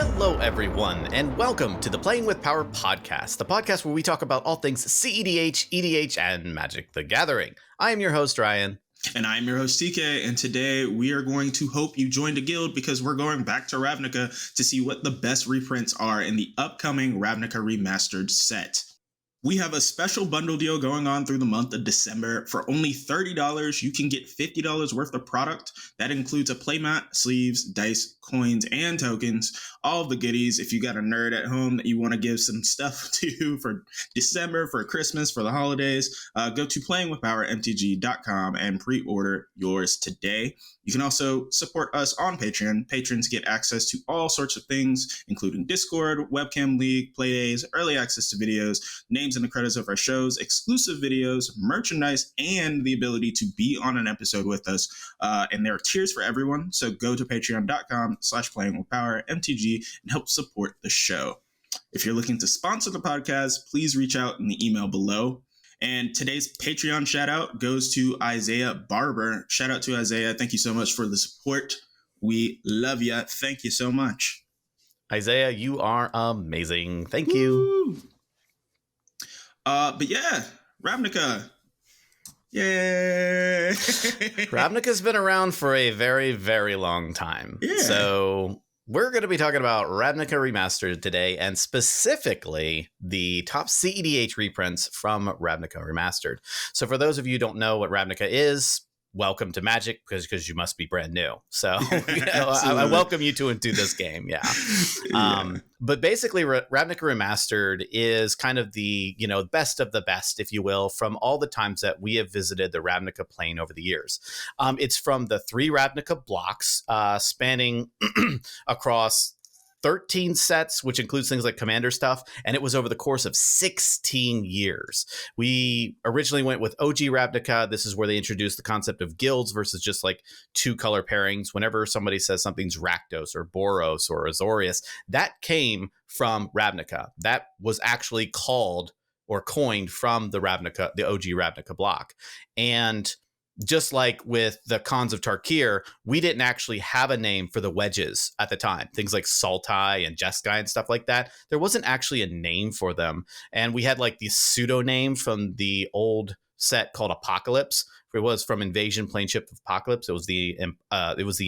Hello, everyone, and welcome to the Playing with Power podcast, the podcast where we talk about all things cEDH, EDH, and Magic the Gathering. I am your host, Ryan. And I'm your host, TK, and today we are going to hope you joined a guild because we're going back to Ravnica to see what the best reprints are in the upcoming Ravnica Remastered set. We have a special bundle deal going on through the month of December. For only $30, you can get $50 worth of product. That includes a playmat, sleeves, dice, coins, and tokens. All of the goodies. If you got a nerd at home that you want to give some stuff to for December, for Christmas, for the holidays, go to playingwithpowermtg.com and pre-order yours today. You can also support us on Patreon. Patrons get access to all sorts of things, including Discord, Webcam League, Playdays, early access to videos, names in the credits of our shows, exclusive videos, merchandise, and the ability to be on an episode with us. And there are tiers for everyone. So go to patreon.com/playingwithpowermtg and help support the show. If you're looking to sponsor the podcast, please reach out in the email below. And today's Patreon shout out goes to Isaiah Barber. Shout out to Isaiah. Thank you so much for the support. We love you. Thank you so much. Isaiah, you are amazing. Thank you. But yeah, Ravnica. Yay. Ravnica's been around for a very, very long time. Yeah. So we're going to be talking about Ravnica Remastered today, and specifically the top cEDH reprints from Ravnica Remastered. So for those of you who don't know what Ravnica is, welcome to Magic, because you must be brand new. So I welcome you to this game. Yeah. But basically, Ravnica Remastered is kind of the best of the best, if you will, from all the times that we have visited the Ravnica plane over the years. It's from the 3 Ravnica blocks spanning across 13 sets, which includes things like commander stuff, and it was over the course of 16 years. We originally went with OG Ravnica. This is where they introduced the concept of guilds versus just like 2 color pairings. Whenever somebody says something's Rakdos or Boros or Azorius, that came from Ravnica. That was actually called or coined from the Ravnica, the OG Ravnica block. And just like with the Khans of Tarkir, we didn't actually have a name for the wedges at the time. Things like Sultai and Jeskai and stuff like that. There wasn't actually a name for them. And we had like the pseudo name from the old set called Apocalypse. It was from Invasion Planeship of Apocalypse. It was the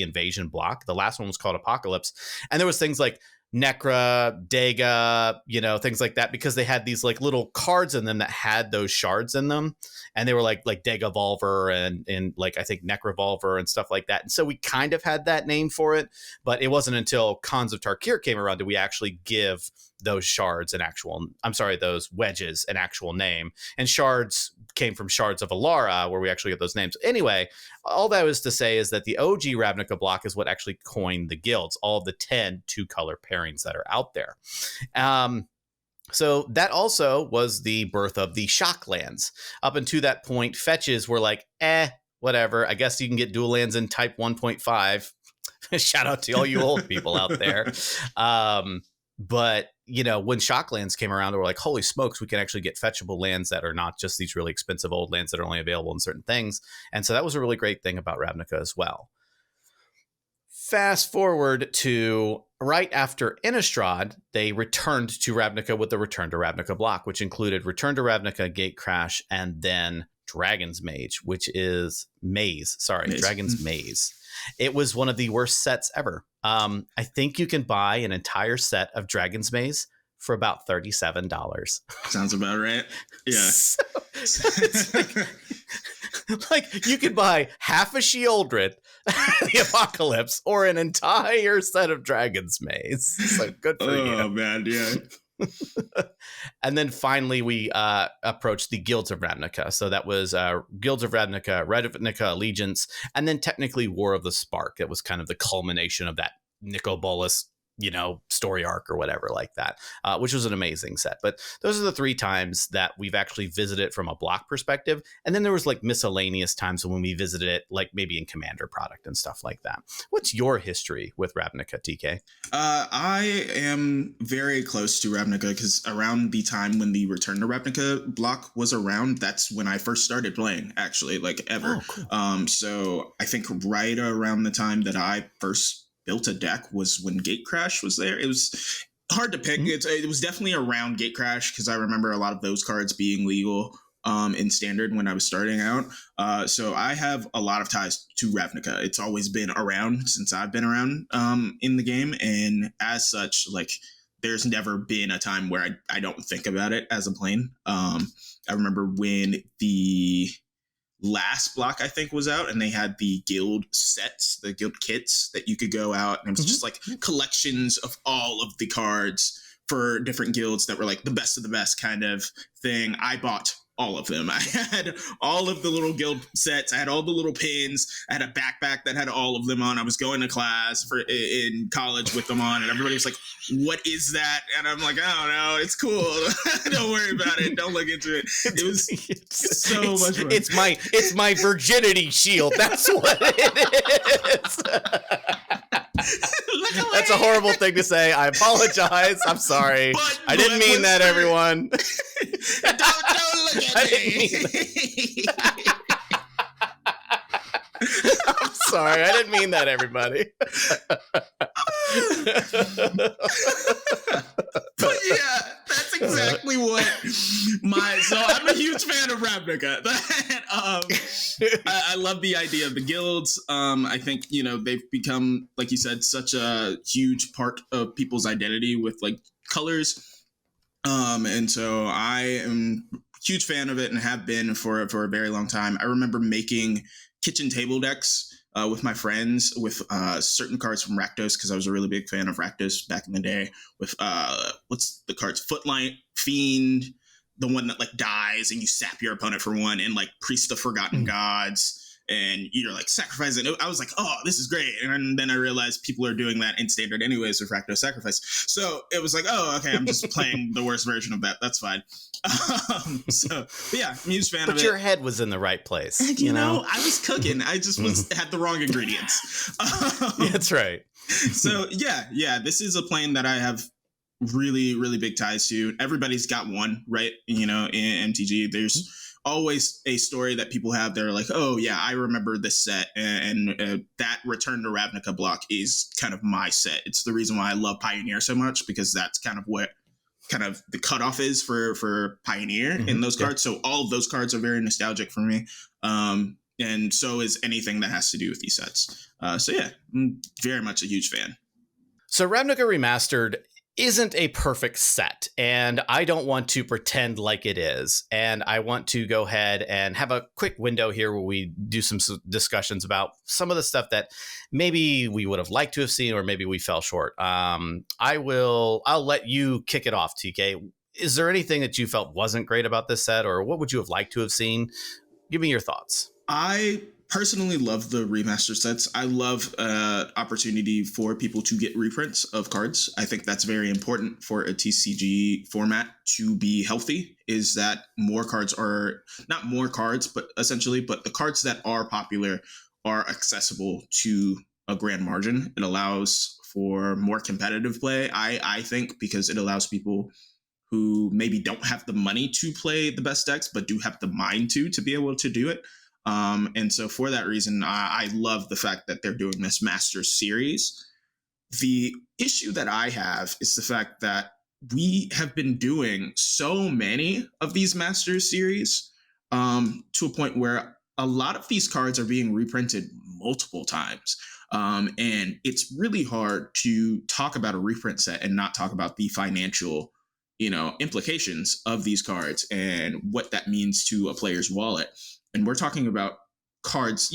Invasion block. The last one was called Apocalypse. And there was things like Necra, Dega, things like that, because they had these like little cards in them that had those shards in them. And they were like Dega Volver and like, I think Necra Volver and stuff like that. And so we kind of had that name for it, but it wasn't until Khans of Tarkir came around that we actually give those those wedges an actual name. And shards came from Shards of Alara, where we actually get those names. Anyway, all that was to say is that the OG Ravnica block is what actually coined the guilds, all of the 10 2-color pairings that are out there. So that also was the birth of the shock lands. Up until that point, fetches were like, whatever. I guess you can get dual lands in type 1.5. Shout out to all you old people out there. But, when Shocklands came around, they were like, holy smokes, we can actually get fetchable lands that are not just these really expensive old lands that are only available in certain things. And so that was a really great thing about Ravnica as well. Fast forward to right after Innistrad, they returned to Ravnica with the Return to Ravnica block, which included Return to Ravnica, Gatecrash, and then Dragon's Mage, which is Dragon's Maze. It was one of the worst sets ever. I think you can buy an entire set of Dragon's Maze for about $37. Sounds about right. Yeah. So it's like you could buy half a Sheoldred, the Apocalypse, or an entire set of Dragon's Maze. So good for you. Oh, man, yeah. And then finally, we approached the Guilds of Ravnica. So that was Guilds of Ravnica, Ravnica Allegiance, and then technically War of the Spark. It was kind of the culmination of that Nicobolus story arc or whatever like that, which was an amazing set. But those are the 3 times that we've actually visited from a block perspective. And then there was like miscellaneous times when we visited it, like maybe in Commander product and stuff like that. What's your history with Ravnica, TK? I am very close to Ravnica because around the time when the Return to Ravnica block was around, that's when I first started playing, actually, like ever. Oh, cool. So I think right around the time that I first built a deck was when Gatecrash was there. It was hard to pick. It was definitely around Gatecrash because I remember a lot of those cards being legal in Standard when I was starting out. So I have a lot of ties to Ravnica. It's always been around since I've been around in the game. And as such, like, there's never been a time where I don't think about it as a plane. I remember when the last block, I think, was out and they had the guild sets, the guild kits that you could go out, and it was just like collections of all of the cards for different guilds that were like the best of the best kind of thing. I bought all of them. I had all of the little guild sets. I had all the little pins. I had a backpack that had all of them on. I was going to class in college with them on, and everybody was like, "What is that?" And I'm like, "I don't know. It's cool. Don't worry about it. Don't look into it." It was so much fun. It's my virginity shield. That's what it is. That's a horrible thing to say. I apologize. I'm sorry. I didn't mean that, everyone. Don't look at me. I'm sorry. I didn't mean that, everybody. But yeah, that's exactly what so I'm a huge fan of Ravnica. I love the idea of the guilds. I think, they've become, like you said, such a huge part of people's identity with like colors. And so I am a huge fan of it and have been for a very long time. I remember making kitchen table decks with my friends with certain cards from Rakdos, because I was a really big fan of Rakdos back in the day. With what's the cards? Footlight, Fiend, the one that like dies and you sap your opponent for one, and like Priest of Forgotten Gods, and you're like sacrificing. I was like, oh, this is great. And then I realized people are doing that in Standard anyways with Rakdos Sacrifice. So it was like, oh, okay, I'm just playing the worst version of that. That's fine. But yeah, I'm a huge fan of it. But your head was in the right place. You know, I was cooking. I just had the wrong ingredients. That's right. So yeah, this is a plane that I have really, really big ties to. Everybody's got one, right? In MTG, there's always a story that people have. They're like, oh yeah, I remember this set, and that Return to Ravnica block is kind of my set. It's the reason why I love Pioneer so much, because that's kind of what the cutoff is for Pioneer in those cards. So all of those cards are very nostalgic for me. And so is anything that has to do with these sets. So yeah, I'm very much a huge fan. So Ravnica Remastered isn't a perfect set, and I don't want to pretend like it is. And I want to go ahead and have a quick window here where we do some discussions about some of the stuff that maybe we would have liked to have seen, or maybe we fell short. I'll let you kick it off, TK. Is there anything that you felt wasn't great about this set, or what would you have liked to have seen? Give me your thoughts. I personally love the remaster sets. I love opportunity for people to get reprints of cards. I think that's very important for a TCG format to be healthy, is that more cards are not more cards, but the cards that are popular are accessible to a grand margin. It allows for more competitive play, I think, because it allows people who maybe don't have the money to play the best decks, but do have the mind to be able to do it. And so for that reason, I love the fact that they're doing this Masters series. The issue that I have is the fact that we have been doing so many of these Masters series to a point where a lot of these cards are being reprinted multiple times. And it's really hard to talk about a reprint set and not talk about the financial implications of these cards and what that means to a player's wallet. And we're talking about cards,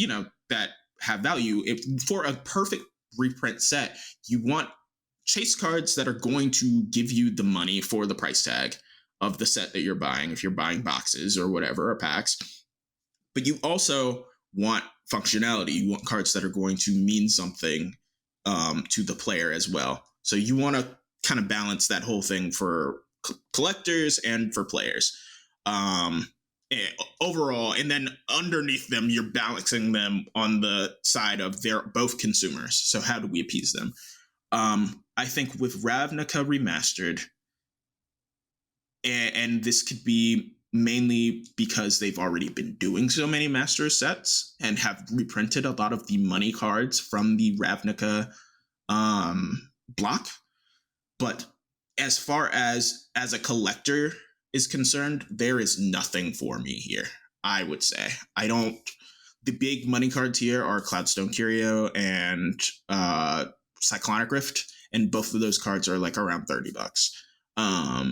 that have value. If for a perfect reprint set, you want chase cards that are going to give you the money for the price tag of the set that you're buying, if you're buying boxes or whatever, or packs. But you also want functionality. You want cards that are going to mean something to the player as well. So you want to kind of balance that whole thing for collectors and for players. Overall, and then underneath them, you're balancing them on the side of they're both consumers. So how do we appease them? I think with Ravnica Remastered, and this could be mainly because they've already been doing so many master sets and have reprinted a lot of the money cards from the Ravnica block. But as far as a collector is concerned, there is nothing for me here. I would say I don't. The big money cards here are Cloudstone Curio and Cyclonic Rift, and both of those cards are like around $30.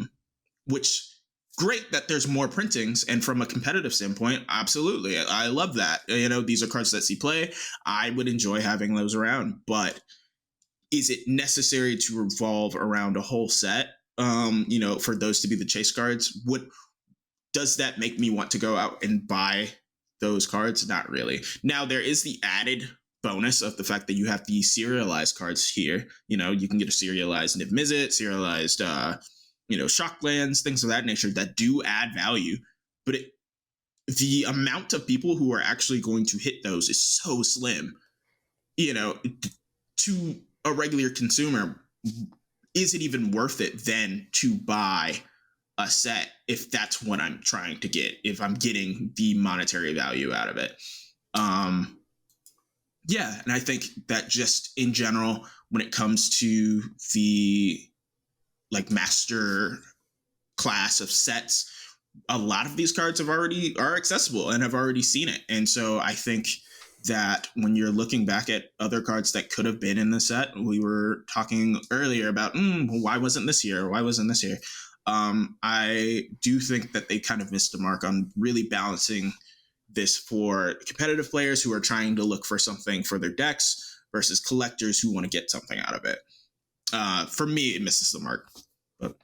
Which great that there's more printings, and from a competitive standpoint, absolutely, I love that. You know, these are cards that see play. I would enjoy having those around, but is it necessary to revolve around a whole set? You know, for those to be the chase cards, does that make me want to go out and buy those cards? Not really. Now, there is the added bonus of the fact that you have the serialized cards here. You know, you can get a serialized Niv Mizzet, serialized, Shocklands, things of that nature that do add value. But the amount of people who are actually going to hit those is so slim. You know, to a regular consumer, is it even worth it then to buy a set if that's what I'm trying to get, if I'm getting the monetary value out of it? Yeah, and I think that just in general, when it comes to the like master class of sets, a lot of these cards are accessible and have already seen it. And so I think that when you're looking back at other cards that could have been in the set, we were talking earlier about why wasn't this here? Why wasn't this here? I do think that they kind of missed the mark on really balancing this for competitive players who are trying to look for something for their decks versus collectors who want to get something out of it. For me, it misses the mark. But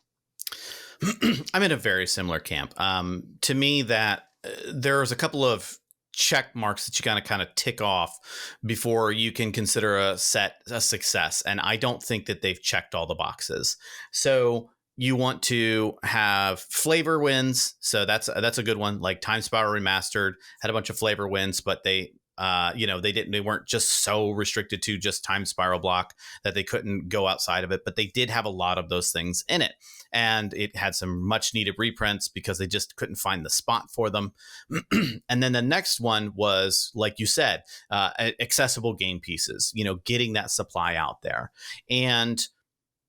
I'm in a very similar camp. To me, that there's a couple of check marks that you gotta kind of tick off before you can consider a set a success, and I don't think that they've checked all the boxes. So you want to have flavor wins, so that's a good one. Like Time Spiral Remastered had a bunch of flavor wins, but they weren't just so restricted to just Time Spiral block that they couldn't go outside of it, but they did have a lot of those things in it. And it had some much needed reprints because they just couldn't find the spot for them. And then the next one was, like you said, accessible game pieces, getting that supply out there. And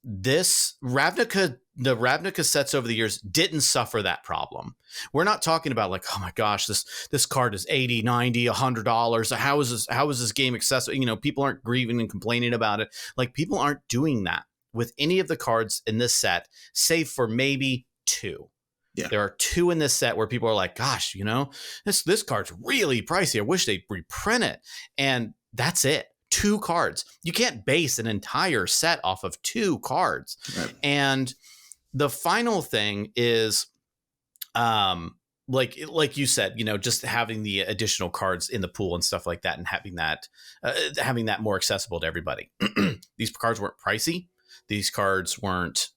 this Ravnica, the Ravnica sets over the years didn't suffer that problem. We're not talking about like, oh my gosh, this card is $80, $90, $100. How is this game accessible? People aren't grieving and complaining about it. Like, people aren't doing that with any of the cards in this set, save for maybe two. Yeah. There are two in this set where people are like, gosh, this card's really pricey. I wish they'd reprint it. And that's it. Two cards. You can't base an entire set off of two cards. Right. And the final thing is, like you said, just having the additional cards in the pool and stuff like that, and having that more accessible to everybody. These cards weren't pricey. These cards weren't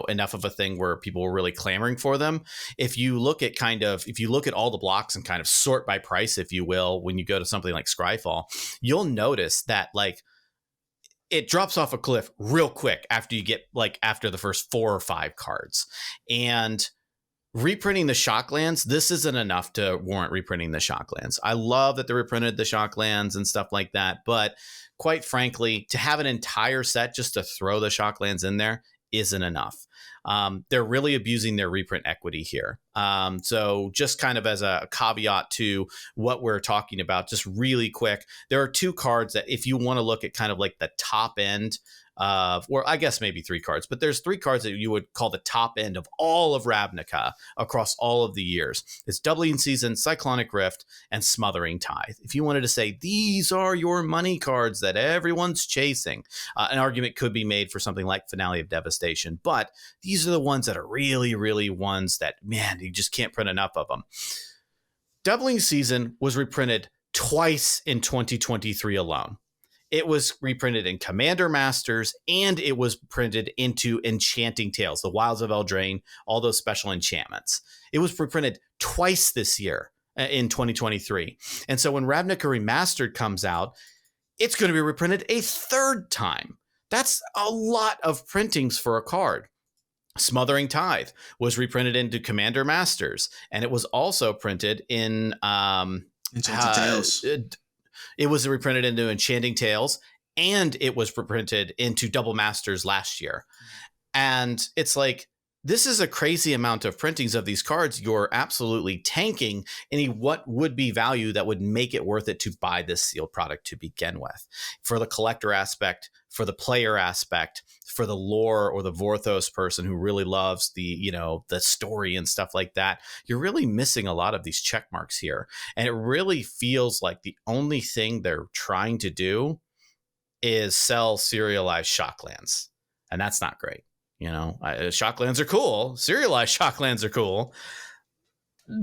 enough of a thing where people were really clamoring for them. If you look at all the blocks and kind of sort by price, if you will, when you go to something like Scryfall, you'll notice that it drops off a cliff real quick after you get after the first 4 or 5 cards. And reprinting the Shocklands, this isn't enough to warrant reprinting the Shocklands. I love that they reprinted the Shocklands and stuff like that, but quite frankly, to have an entire set just to throw the Shocklands in there isn't enough. They're really abusing their reprint equity here. So just kind of as a caveat to what we're talking about, just really quick, there are 2 cards that if you want to look at kind of like the top end of, or I guess maybe 3 cards, but there's 3 cards that you would call the top end of all of Ravnica across all of the years. It's Doubling Season, Cyclonic Rift, and Smothering Tithe. If you wanted to say these are your money cards that everyone's chasing, an argument could be made for something like Finale of Devastation, but these are the ones that are really, really ones that, man, you just can't print enough of them. Doubling Season was reprinted twice in 2023 alone. It was reprinted in Commander Masters, and it was printed into Enchanting Tales, the Wilds of Eldraine, all those special enchantments. It was reprinted twice this year in 2023. And so when Ravnica Remastered comes out, it's going to be reprinted a 3rd time. That's a lot of printings for a card. Smothering Tithe was reprinted into Commander Masters, and it was also printed in Enchanted Tales. It was reprinted into Enchanting Tales and it was reprinted into double masters last year. And it's like, this is a crazy amount of printings of these cards. You're absolutely tanking any what would be value that would make it worth it to buy this sealed product to begin with. For the collector aspect, for the player aspect, for the lore or the Vorthos person who really loves the story and stuff like that, you're really missing a lot of these check marks here. And it really feels like the only thing they're trying to do is sell serialized Shocklands. And that's not great. Shocklands are cool. Serialized Shocklands are cool.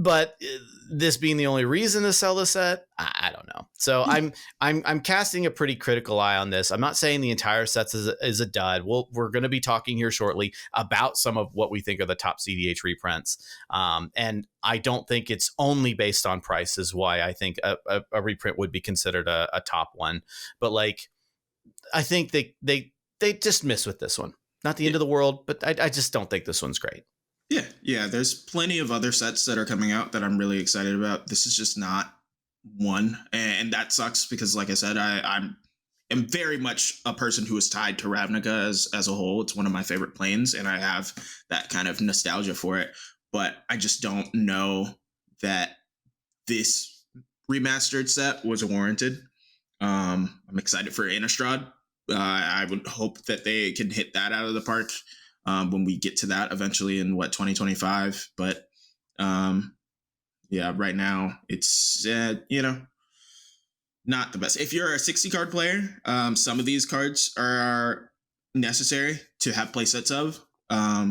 But this being the only reason to sell the set, I don't know. So I'm casting a pretty critical eye on this. I'm not saying the entire set is a dud. We're going to be talking here shortly about some of what we think are the top cEDH reprints. And I don't think it's only based on price is why I think a reprint would be considered a top one. But I think they just miss with this one. Not the end of the world, but I just don't think this one's great. Yeah. There's plenty of other sets that are coming out that I'm really excited about. This is just not one, and that sucks because, like I said, I am very much a person who is tied to Ravnica as a whole. It's one of my favorite planes, and I have that kind of nostalgia for it. But I just don't know that this remastered set was warranted. I'm excited for Innistrad. I would hope that they can hit that out of the park when we get to that eventually in 2025. But right now it's not the best. If you're a 60 card player, some of these cards are necessary to have play sets of.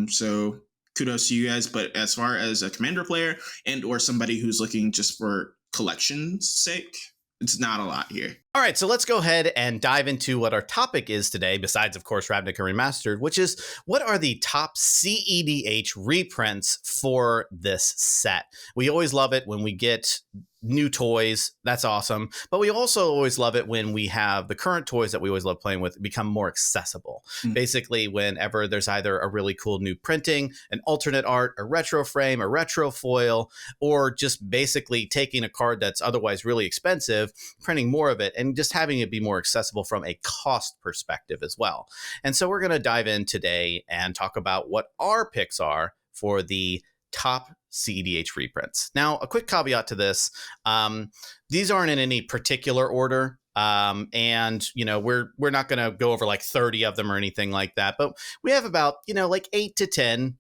So kudos to you guys. But as far as a commander player and or somebody who's looking just for collection's sake, it's not a lot here. All right, so let's go ahead and dive into what our topic is today, besides, of course, Ravnica Remastered, which is what are the top cEDH reprints for this set? We always love it when we get new toys. That's awesome. But we also always love it when we have the current toys that we always love playing with become more accessible. Basically, whenever there's either a really cool new printing, an alternate art, a retro frame, a retro foil, or just basically taking a card that's otherwise really expensive, printing more of it, and just having it be more accessible from a cost perspective as well. And so we're going to dive in today and talk about what our picks are for the top cEDH reprints. Now, a quick caveat to this, these aren't in any particular order. And we're not going to go over 30 of them or anything like that, but we have about 8 to 10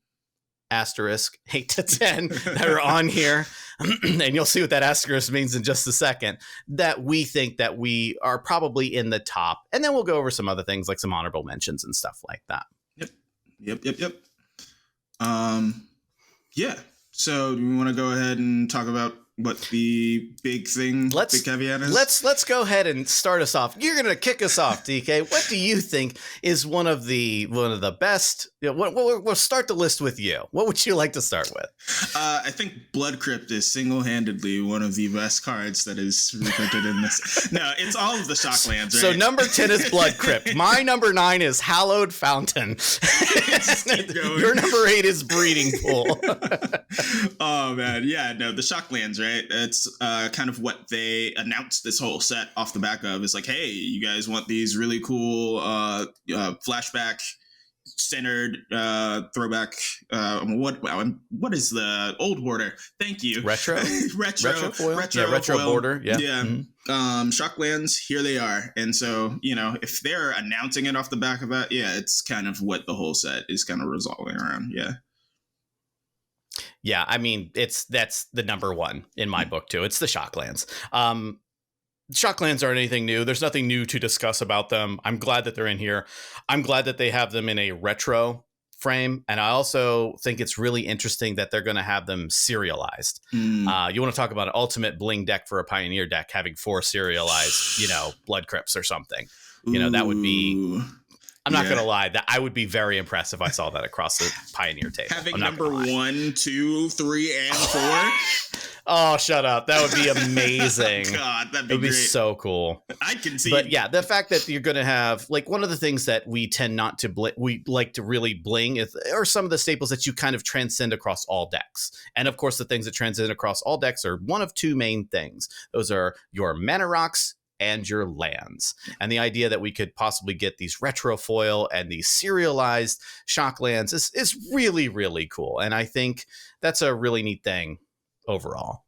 asterisk 8 to 10 that are on here. And you'll see what that asterisk means in just a second, that we think that we are probably in the top. And then we'll go over some other things like some honorable mentions and stuff like that. Yep. Yeah. So do we want to go ahead and talk about what the big caveat is? Let's go ahead and start us off. You're going to kick us off, DK. What do you think is one of the best? We'll start the list with you. What would you like to start with? I think Blood Crypt is single-handedly one of the best cards that is reprinted in this. No, it's all of the Shocklands, right? So number 10 is Blood Crypt. My number 9 is Hallowed Fountain. Your number 8 is Breeding Pool. Oh, man. Yeah, no, the Shocklands, right? It's kind of what they announced this whole set off the back of. It's like, hey, you guys want these really cool flashback centered throwback what is the old border? Thank you. Retro foil? Retro foil. Border. Yeah. Mm-hmm. Shocklands, here they are. And so, if they're announcing it off the back of that, it's kind of what the whole set is kind of resolving around. Yeah, I mean, that's the number one in my book too. It's the Shocklands. Shocklands aren't anything new. There's nothing new to discuss about them. I'm glad that they're in here. I'm glad that they have them in a retro frame. And I also think it's really interesting that they're going to have them serialized. You want to talk about an ultimate bling deck for a Pioneer deck, having 4 serialized, Blood Crypts or something. That would be... I'm not going to lie, that I would be very impressed if I saw that across the Pioneer table. Having number 1, 2, 3, and 4. Oh, shut up. That would be amazing. Oh, God, that'd be great. It would be so cool. I can see. But yeah, the fact that you're going to have, one of the things that we tend not to, we like to really bling are some of the staples that you kind of transcend across all decks. And of course, the things that transcend across all decks are one of 2 main things. Those are your mana rocks and your lands. And the idea that we could possibly get these retro foil and these serialized shock lands is really, really cool. And I think that's a really neat thing overall.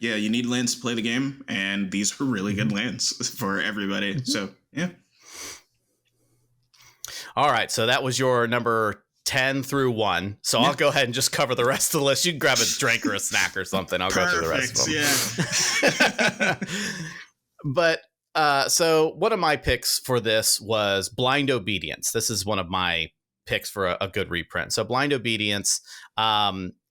Yeah, you need lands to play the game, and these are really good lands for everybody. So, yeah. All right, so that was your number 10 through 1. So I'll go ahead and just cover the rest of the list. You can grab a drink or a snack or something. I'll go through the rest of them. But so one of my picks for this was Blind Obedience. This is one of my picks for a good reprint. So Blind Obedience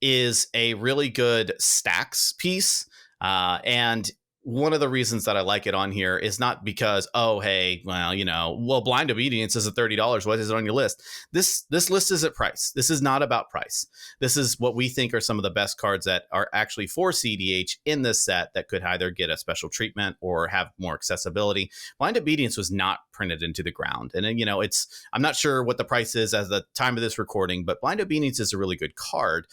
is a really good stacks piece. And one of the reasons that I like it on here is not because, oh, hey, well, Blind Obedience is at $30. What is it on your list? This list is at price. This is not about price. This is what we think are some of the best cards that are actually for cEDH in this set that could either get a special treatment or have more accessibility. Blind Obedience was not printed into the ground. And, I'm not sure what the price is at the time of this recording, but Blind Obedience is a really good card.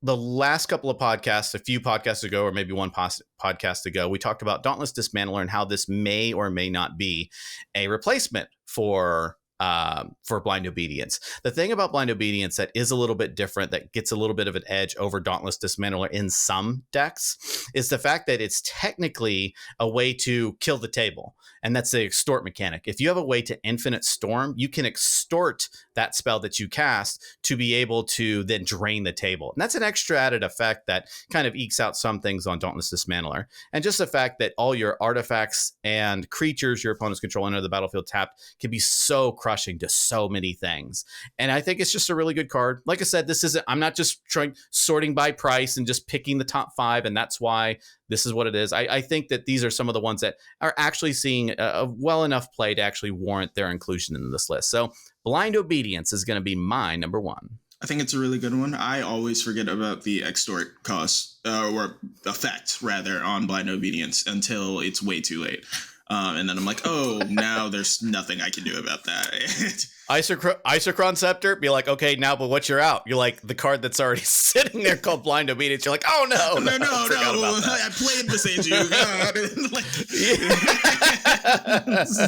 The last couple of podcasts, a few podcasts ago, or maybe one podcast ago, we talked about Dauntless Dismantler and how this may or may not be a replacement for Blind Obedience. The thing about Blind Obedience that is a little bit different, that gets a little bit of an edge over Dauntless Dismantler in some decks, is the fact that it's technically a way to kill the table. And that's the extort mechanic. If you have a way to infinite storm, you can extort that spell that you cast to be able to then drain the table. And that's an extra added effect that kind of ekes out some things on Dauntless Dismantler. And just the fact that all your artifacts and creatures your opponents control enter the battlefield tapped can be so crushing to so many things. And I think it's just a really good card. Like I said, I'm not just sorting by price and just picking the top 5, and that's why this is what it is. I think that these are some of the ones that are actually seeing a well enough play to actually warrant their inclusion in this list. So Blind Obedience is going to be my number 1. I think it's a really good one. I always forget about the extort cost or effect rather on Blind Obedience until it's way too late. And then I'm like, oh, now there's nothing I can do about that. Isochron Scepter, be like, okay, now, but what's your out? You're like the card that's already sitting there called Blind Obedience. You're like, oh, no. I played this age.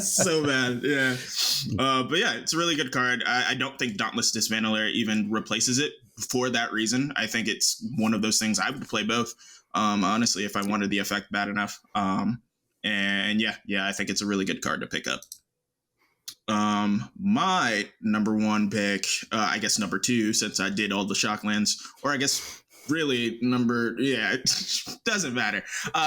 So bad. Yeah. But yeah, it's a really good card. I don't think Dauntless Dismantler even replaces it for that reason. I think it's one of those things I would play both, honestly, if I wanted the effect bad enough. And yeah, I think it's a really good card to pick up. My number 1 pick, I guess number 2, since I did all the Shocklands, or I guess really it doesn't matter.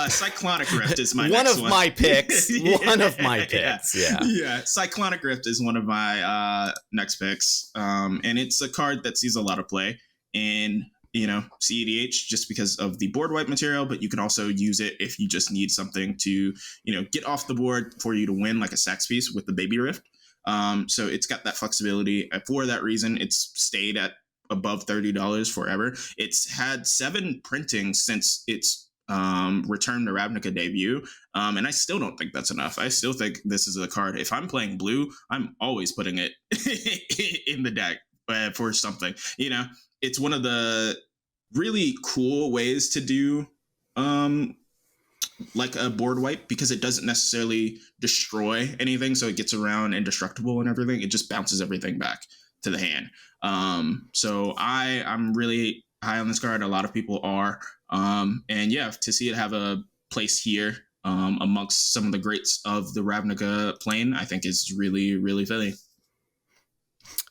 Cyclonic Rift is my next one. One of my picks. One of my picks. Yeah. Cyclonic Rift is one of my next picks. And it's a card that sees a lot of play in cEDH just because of the board wipe material, but you can also use it if you just need something to, get off the board for you to win, like a sax piece with the Baby Rift. So it's got that flexibility. For that reason, it's stayed at above $30 forever. It's had 7 printings since its Return to Ravnica debut. And I still don't think that's enough. I still think this is a card. If I'm playing blue, I'm always putting it in the deck for something, It's one of the really cool ways to do like a board wipe, because it doesn't necessarily destroy anything, so it gets around indestructible and everything. It just bounces everything back to the hand. So I'm really high on this card. A lot of people are. And yeah, to see it have a place here amongst some of the greats of the Ravnica plane, I think is really, really fitting.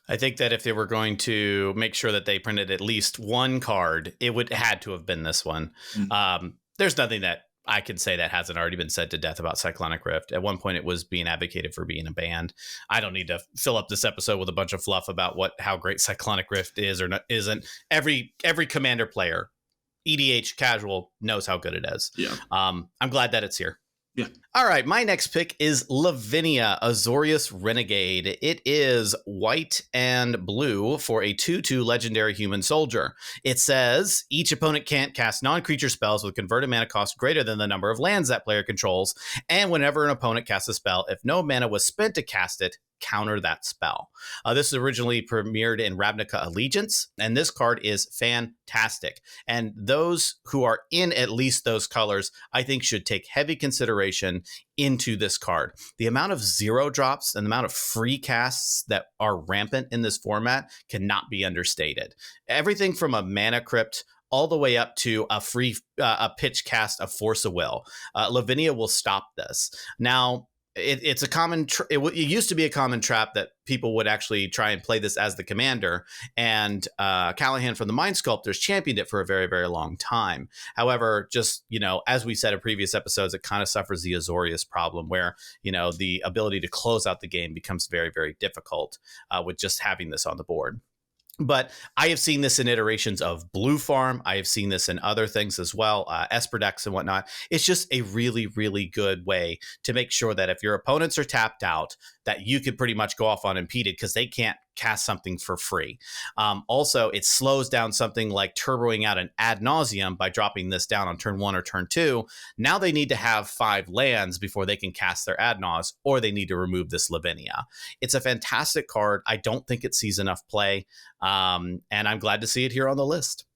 I think that if they were going to make sure that they printed at least one card, it had to have been this one. Mm-hmm. There's nothing that I can say that hasn't already been said to death about Cyclonic Rift. At one point, it was being advocated for being a band. I don't need to fill up this episode with a bunch of fluff about how great Cyclonic Rift is or not, isn't. Every Commander player, EDH casual, knows how good it is. Yeah. I'm glad that it's here. Yeah. All right. My next pick is Lavinia, Azorius Renegade. It is white and blue for a 2/2 legendary human soldier. It says each opponent can't cast non-creature spells with converted mana cost greater than the number of lands that player controls. And whenever an opponent casts a spell, if no mana was spent to cast it, counter that spell. This was originally premiered in Ravnica Allegiance, and this card is fantastic. And those who are in at least those colors, I think, should take heavy consideration into this card. The amount of 0 drops and the amount of free casts that are rampant in this format cannot be understated. Everything from a mana crypt all the way up to a free a pitch cast of Force of Will. Lavinia will stop this. Now, it's a common it used to be a common trap that people would actually try and play this as the commander, and Callahan from the Mind Sculptors championed it for a very, very long time. However, just, as we said in previous episodes, it kind of suffers the Azorius problem where, the ability to close out the game becomes very, very difficult with just having this on the board. But I have seen this in iterations of Blue Farm. I have seen this in other things as well, Esper decks and whatnot. It's just a really, really good way to make sure that if your opponents are tapped out, that you could pretty much go off unimpeded because they can't cast something for free. Also, it slows down something like turboing out an Ad Nauseam by dropping this down on turn 1 or turn 2. Now they need to have 5 lands before they can cast their Ad Naus, or they need to remove this Lavinia. It's a fantastic card. I don't think it sees enough play, and I'm glad to see it here on the list.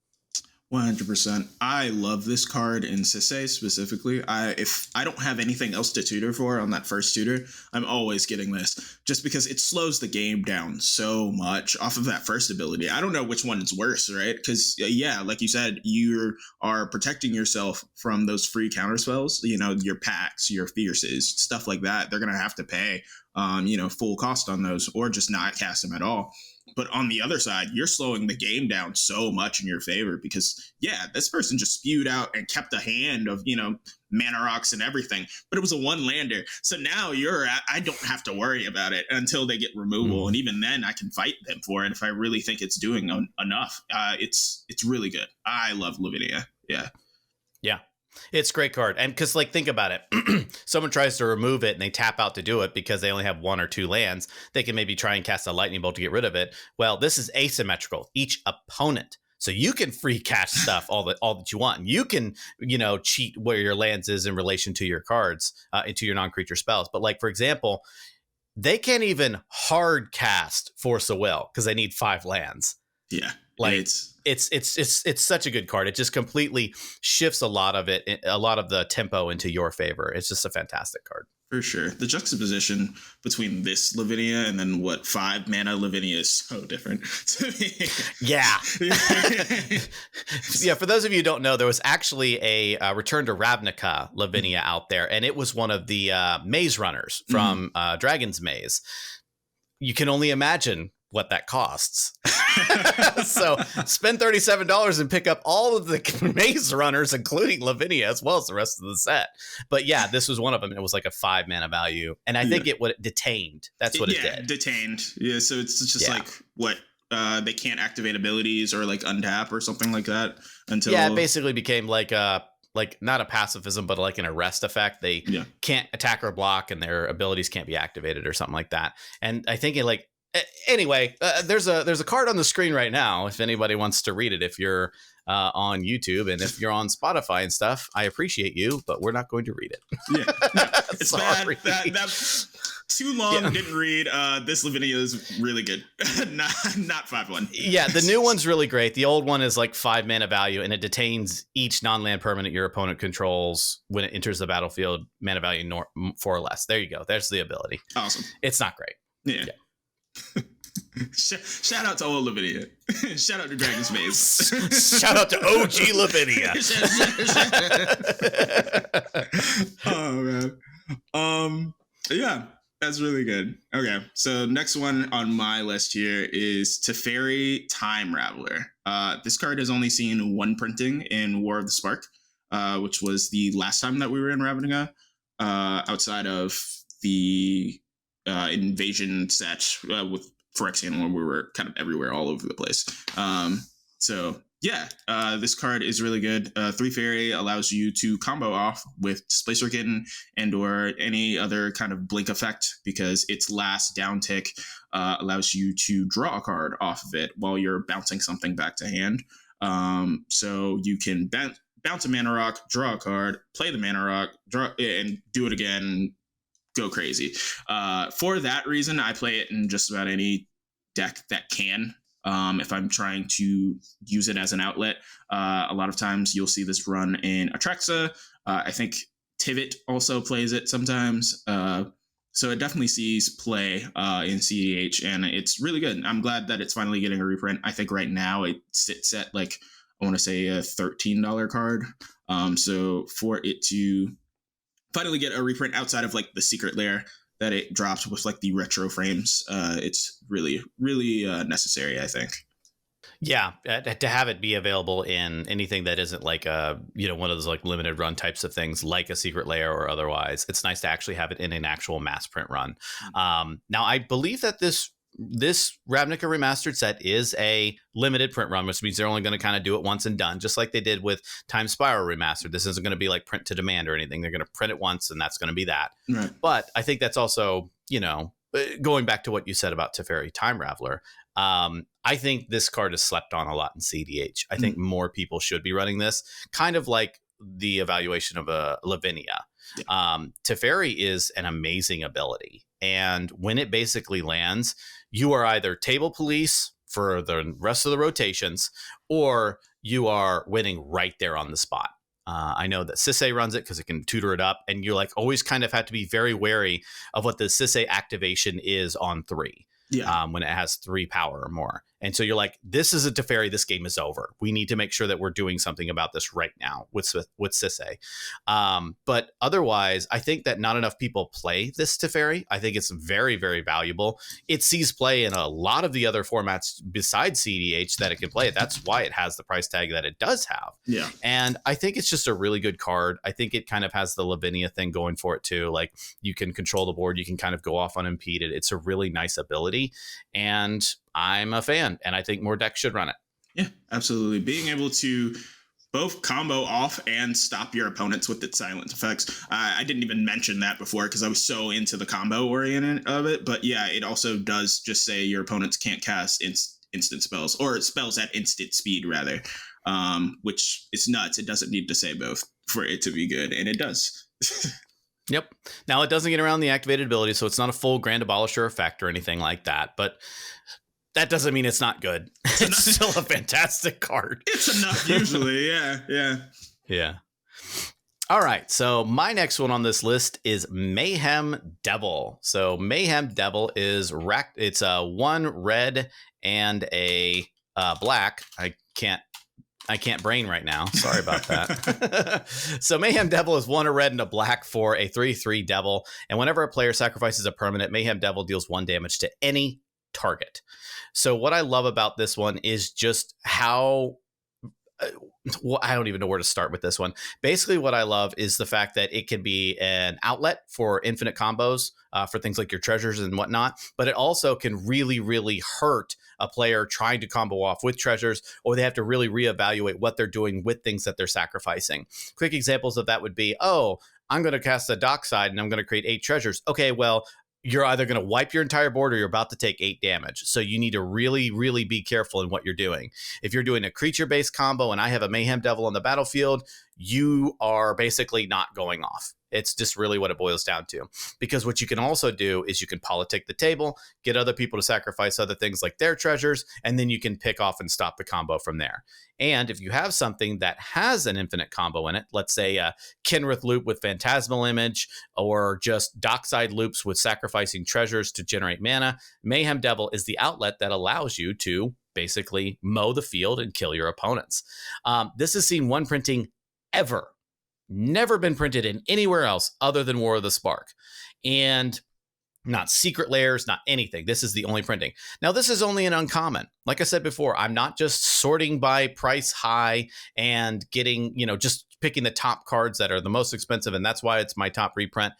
100%. I love this card in Sisay specifically. If I don't have anything else to tutor for on that first tutor, I'm always getting this just because it slows the game down so much off of that first ability. I don't know which one is worse, right? Because, yeah, like you said, you are protecting yourself from those free counter spells, your packs, your fierces, stuff like that. They're going to have to pay, full cost on those or just not cast them at all. But on the other side, you're slowing the game down so much in your favor because, yeah, this person just spewed out and kept a hand of, mana rocks and everything, but it was a 1-lander. So now I don't have to worry about it until they get removal. And even then I can fight them for it if I really think it's doing enough. It's really good. I love Lavinia. Yeah. Yeah. It's a great card. And because, think about it. Someone tries to remove it and they tap out to do it because they only have 1 or 2 lands. They can maybe try and cast a lightning bolt to get rid of it. Well, this is asymmetrical. Each opponent. So you can free cast stuff all that you want. And you can, cheat where your lands is in relation to your cards, into your non-creature spells. But for example, they can't even hard cast Force of Will because they need 5 lands. Yeah. It's such a good card. It just completely shifts a lot of the tempo into your favor. It's just a fantastic card. For sure. The juxtaposition between this Lavinia and then 5 mana Lavinia is so different to me. Yeah. Yeah. For those of you who don't know, there was actually a Return to Ravnica Lavinia out there, and it was one of the maze runners from Dragon's Maze. You can only imagine what that costs. So spend $37 and pick up all of the maze runners, including Lavinia, as well as the rest of the set. But yeah, this was one of them. It was like a 5 mana value. And I think it detained. That's what it did. Yeah, detained. Yeah, so it's just they can't activate abilities or untap or something like that until... Yeah, it basically became like not a pacifism, but like an arrest effect. They can't attack or block and their abilities can't be activated or something like that. And I think anyway, there's a card on the screen right now if anybody wants to read it. If you're on YouTube and if you're on Spotify and stuff, I appreciate you, but we're not going to read it. Yeah, it's sorry. Bad. That too long. Yeah. Didn't read. This Lavinia is really good. not 5-1. Yeah, the new one's really great. The old one is 5 mana value, and it detains each non-land permanent your opponent controls when it enters the battlefield. Mana value 4 or less. There you go. There's the ability. Awesome. It's not great. Yeah. Shout out to old Lavinia. Shout out to Dragon's Maze. Shout out to OG Lavinia. Oh man. Yeah, that's really good. Okay, so next one on my list here is Teferi Time Raveler. This card has only seen 1 printing in War of the Spark, which was the last time that we were in Ravnica, outside of the invasion set with Phyrexian, where we were kind of everywhere, all over the place. So yeah, this card is really good. 3 fairy allows you to combo off with Displacer Kitten and or any other kind of blink effect because its last down tick allows you to draw a card off of it while you're bouncing something back to hand. So you can bounce a mana rock, draw a card, play the mana rock, draw and do it again go crazy. For that reason, I play it in just about any deck that can. If I'm trying to use it as an outlet, a lot of times you'll see this run in Atraxa. I think Tivit also plays it sometimes. So it definitely sees play in cEDH, and it's really good. I'm glad that it's finally getting a reprint. I think right now it sits at like, I want to say a $13 card. So for it to finally get a reprint outside of like the secret lair that it dropped with like the retro frames, it's really, really necessary, I think. Yeah, to have it be available in anything that isn't like a, one of those like limited run types of things like a secret layer or otherwise, it's nice to actually have it in an actual mass print run. Now, I believe that this Ravnica Remastered set is a limited print run, which means they're only going to kind of do it once and done, just like they did with Time Spiral Remastered. This isn't going to be like print to demand or anything. They're going to print it once, and that's going to be that. Right. But I think that's also, going back to what you said about Teferi Time Raveler, I think this card is slept on a lot in cEDH. I think more people should be running this, kind of like the evaluation of a Lavinia. Teferi is an amazing ability. And when it basically lands, you are either table police for the rest of the rotations, or you are winning right there on the spot. I know that Sisay runs it because it can tutor it up, and you're like always kind of have to be very wary of what the Sisay activation is on 3. When it has 3 power or more. And so you're like, this is a Teferi, this game is over. We need to make sure that we're doing something about this right now with Sisay. But otherwise, I think that not enough people play this Teferi. I think it's very, very valuable. It sees play in a lot of the other formats besides cEDH that it can play. That's why it has the price tag that it does have. Yeah. And I think it's just a really good card. I think it kind of has the Lavinia thing going for it too. Like, you can control the board, you can kind of go off unimpeded. It's a really nice ability. And I'm a fan, and I think more decks should run it. Yeah, absolutely. Being able to both combo off and stop your opponents with its silent effects. I didn't even mention that before because I was so into the combo oriented of it. But yeah, it also does just say your opponents can't cast instant spells, or spells at instant speed rather, which is nuts. It doesn't need to say both for it to be good, and it does. Yep. Now, it doesn't get around the activated ability, so it's not a full Grand Abolisher effect or anything like that, but that doesn't mean it's not good. It's still a fantastic card. It's enough usually, yeah. All right, so my next one on this list is Mayhem Devil. So Mayhem Devil is it's a 1 red and a black. I can't brain right now. Sorry about that. So Mayhem Devil is 1 red and a black for a 3/3 devil. And whenever a player sacrifices a permanent, Mayhem Devil deals 1 damage to any target. So what I love about this one is just how... I don't even know where to start with this one. Basically, what I love is the fact that it can be an outlet for infinite combos for things like your treasures and whatnot, but it also can really, really hurt a player trying to combo off with treasures, or they have to really reevaluate what they're doing with things that they're sacrificing. Quick examples of that would be, I'm going to cast a Dockside and I'm going to create 8 treasures. Okay, well, you're either going to wipe your entire board or you're about to take 8 damage. So you need to really, really be careful in what you're doing. If you're doing a creature-based combo and I have a Mayhem Devil on the battlefield, you are basically not going off. It's just really what it boils down to. Because what you can also do is you can politic the table, get other people to sacrifice other things like their treasures, and then you can pick off and stop the combo from there. And if you have something that has an infinite combo in it, let's say a Kenrith loop with Phantasmal Image, or just Dockside loops with sacrificing treasures to generate mana, Mayhem Devil is the outlet that allows you to basically mow the field and kill your opponents. This has seen 1 printing ever. Never been printed in anywhere else other than War of the Spark. And not secret layers, not anything. This is the only printing. Now, this is only an uncommon. Like I said before, I'm not just sorting by price high and getting, just picking the top cards that are the most expensive, and that's why it's my top reprint.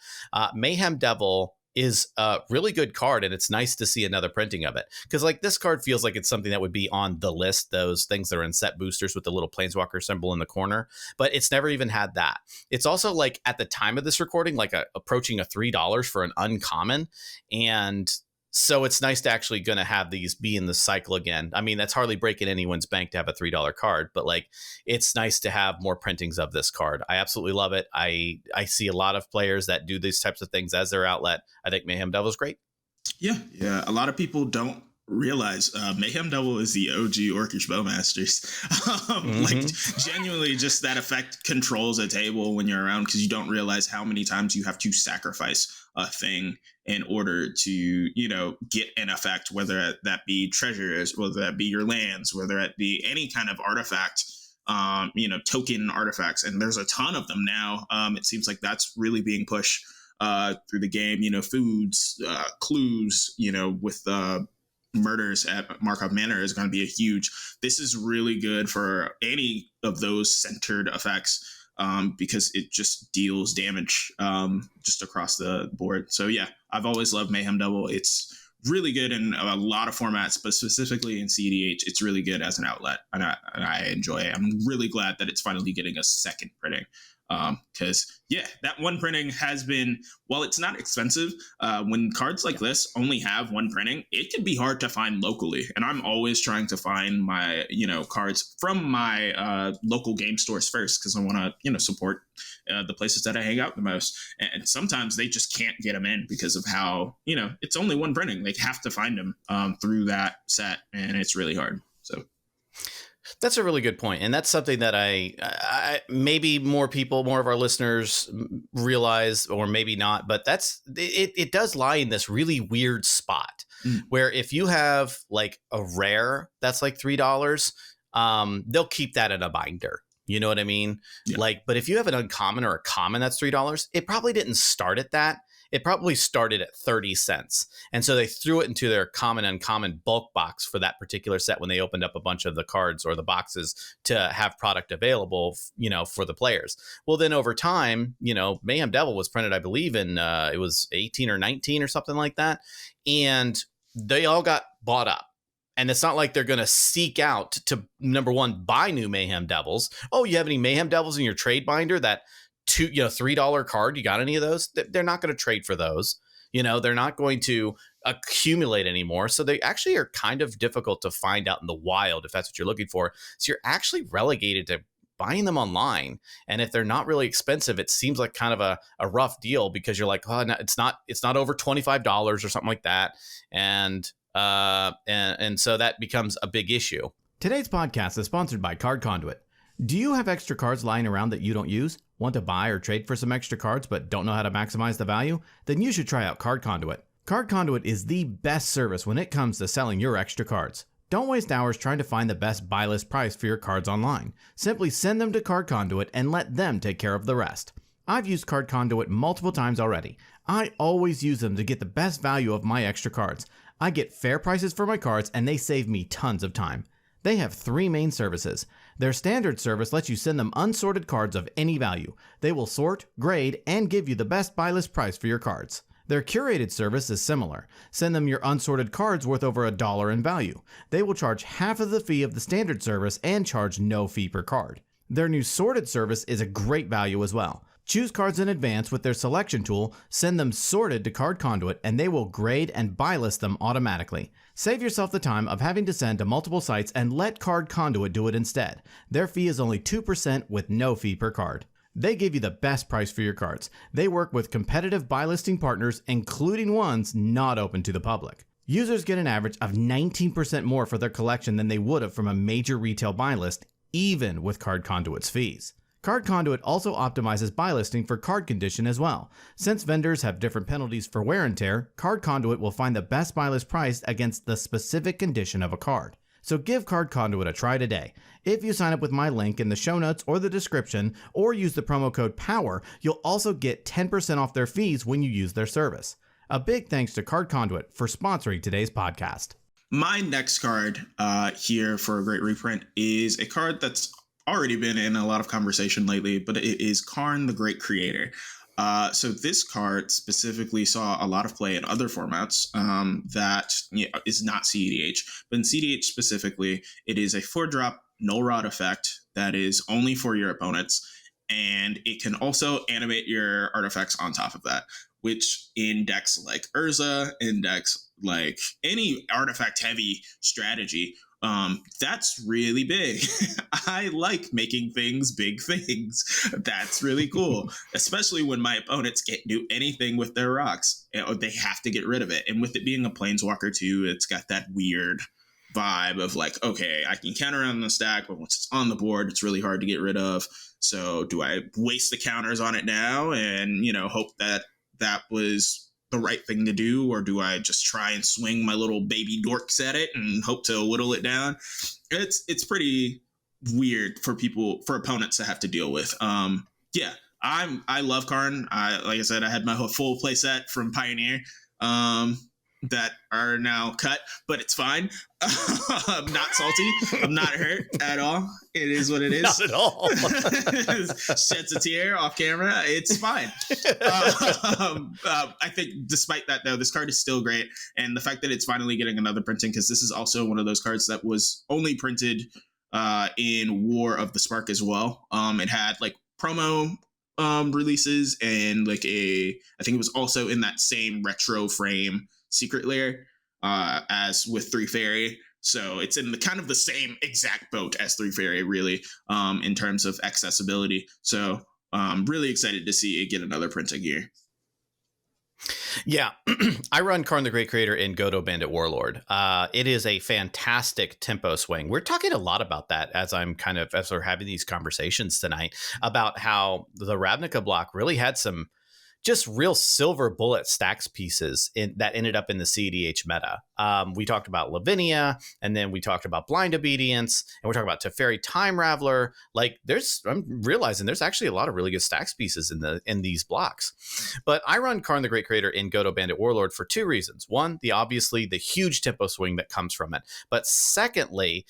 Mayhem Devil is a really good card, and it's nice to see another printing of it. Because like this card feels like it's something that would be on the list, those things that are in set boosters with the little Planeswalker symbol in the corner, but it's never even had that. It's also like at the time of this recording, like approaching a $3 for an uncommon. And So it's nice to actually going to have these be in the cycle again. I mean, that's hardly breaking anyone's bank to have a $3 card, but like it's nice to have more printings of this card. I absolutely love it. I see a lot of players that do these types of things as their outlet. I think Mayhem Devil is great. Yeah. A lot of people don't realize Mayhem Devil is the OG Orcish Bowmasters. Like genuinely, just that effect controls a table when you're around because you don't realize how many times you have to sacrifice a thing in order to, get an effect, whether that be treasures, whether that be your lands, whether that be any kind of artifact. Token artifacts, and there's a ton of them now. It seems like that's really being pushed through the game. Foods, clues, with murders at Markov Manor is going to be a huge. This is really good for any of those centered effects because it just deals damage just across the board. So yeah, I've always loved Mayhem Devil. It's really good in a lot of formats, but specifically in cEDH, it's really good as an outlet, and I enjoy it. I'm really glad that it's finally getting a second printing. Because that one printing has been, while it's not expensive, when cards like this only have one printing, it can be hard to find locally. And I'm always trying to find my, cards from my local game stores first, because I want to, support the places that I hang out the most. And sometimes they just can't get them in because of how, it's only one printing. They have to find them through that set, and it's really hard. So. That's a really good point. And that's something that I maybe more of our listeners realize, or maybe not, but it does lie in this really weird spot where if you have like a rare that's like $3, they'll keep that in a binder. You know what I mean? Yeah. But if you have an uncommon or a common that's $3, it probably didn't start at that. It probably started at 30 cents. And so they threw it into their common uncommon bulk box for that particular set when they opened up a bunch of the cards or the boxes to have product available, for the players. Well, then over time, Mayhem Devil was printed, I believe, in it was 18 or 19 or something like that. And they all got bought up. And it's not like they're going to seek out to, number one, buy new Mayhem Devils. Oh, you have any Mayhem Devils in your trade binder that $3 card? You got any of those? They're not going to trade for those. They're not going to accumulate anymore. So they actually are kind of difficult to find out in the wild if that's what you're looking for. So you're actually relegated to buying them online. And if they're not really expensive, it seems like kind of a rough deal because you're like, oh, no, it's not over $25 or something like that. And so that becomes a big issue. Today's podcast is sponsored by Card Conduit. Do you have extra cards lying around that you don't use? Want to buy or trade for some extra cards but don't know how to maximize the value? Then you should try out Card Conduit. Card Conduit is the best service when it comes to selling your extra cards. Don't waste hours trying to find the best buy list price for your cards online. Simply send them to Card Conduit and let them take care of the rest. I've used Card Conduit multiple times already. I always use them to get the best value of my extra cards. I get fair prices for my cards and they save me tons of time. They have 3 main services. Their standard service lets you send them unsorted cards of any value. They will sort, grade, and give you the best buy list price for your cards. Their curated service is similar. Send them your unsorted cards worth over $1 in value. They will charge half of the fee of the standard service and charge no fee per card. Their new sorted service is a great value as well. Choose cards in advance with their selection tool, send them sorted to Card Conduit, and they will grade and buy list them automatically. Save yourself the time of having to send to multiple sites and let Card Conduit do it instead. Their fee is only 2% with no fee per card. They give you the best price for your cards. They work with competitive buy listing partners, including ones not open to the public. Users get an average of 19% more for their collection than they would have from a major retail buy list, even with Card Conduit's fees. Card Conduit also optimizes buy listing for card condition as well. Since vendors have different penalties for wear and tear, Card Conduit will find the best buy list price against the specific condition of a card. So give Card Conduit a try today. If you sign up with my link in the show notes or the description, or use the promo code POWER, you'll also get 10% off their fees when you use their service. A big thanks to Card Conduit for sponsoring today's podcast. My next card here for a great reprint is a card that's already been in a lot of conversation lately, but it is Karn the Great Creator. So this card specifically saw a lot of play in other formats that is not cEDH, but in cEDH specifically, it is a 4-drop null rod effect that is only for your opponents. and it can also animate your artifacts on top of that, which in decks like Urza, in decks like any artifact heavy strategy, that's really big. I like making things big things. That's really cool, especially when my opponents can't do anything with their rocks. They have to get rid of it. And with it being a planeswalker too, it's got that weird vibe of like, okay, I can counter on the stack, but once it's on the board, it's really hard to get rid of. So do I waste the counters on it now and, hope that that was the right thing to do, or do I just try and swing my little baby dorks at it and hope to whittle it down? It's pretty weird for opponents to have to deal with. I love Karn. Like I said, I had my whole full play set from Pioneer that are now cut, but it's fine. I'm not salty. I'm not hurt at all. It is what it is. Not at all. Sheds a tear off camera. It's fine. I think despite that, though, this card is still great. And the fact that it's finally getting another printing, because this is also one of those cards that was only printed in War of the Spark as well. It had like promo releases and like I think it was also in that same retro frame secret layer as with Three Fairy. So it's in the kind of the same exact boat as Three Fairy, really, in terms of accessibility. So I'm really excited to see it get another printing here. Yeah, I run Karn the Great Creator in Godo Bandit Warlord. It is a fantastic tempo swing. We're talking a lot about that as we're having these conversations tonight about how the Ravnica block really had some just real silver bullet stacks pieces that ended up in the cEDH meta. We talked about Lavinia, and then we talked about Blind Obedience, and we're talking about Teferi Time Raveler. Like, I'm realizing there's actually a lot of really good stacks pieces in these blocks. But I run Karn the Great Creator in Godo Bandit Warlord for two reasons. One, obviously the huge tempo swing that comes from it. But secondly,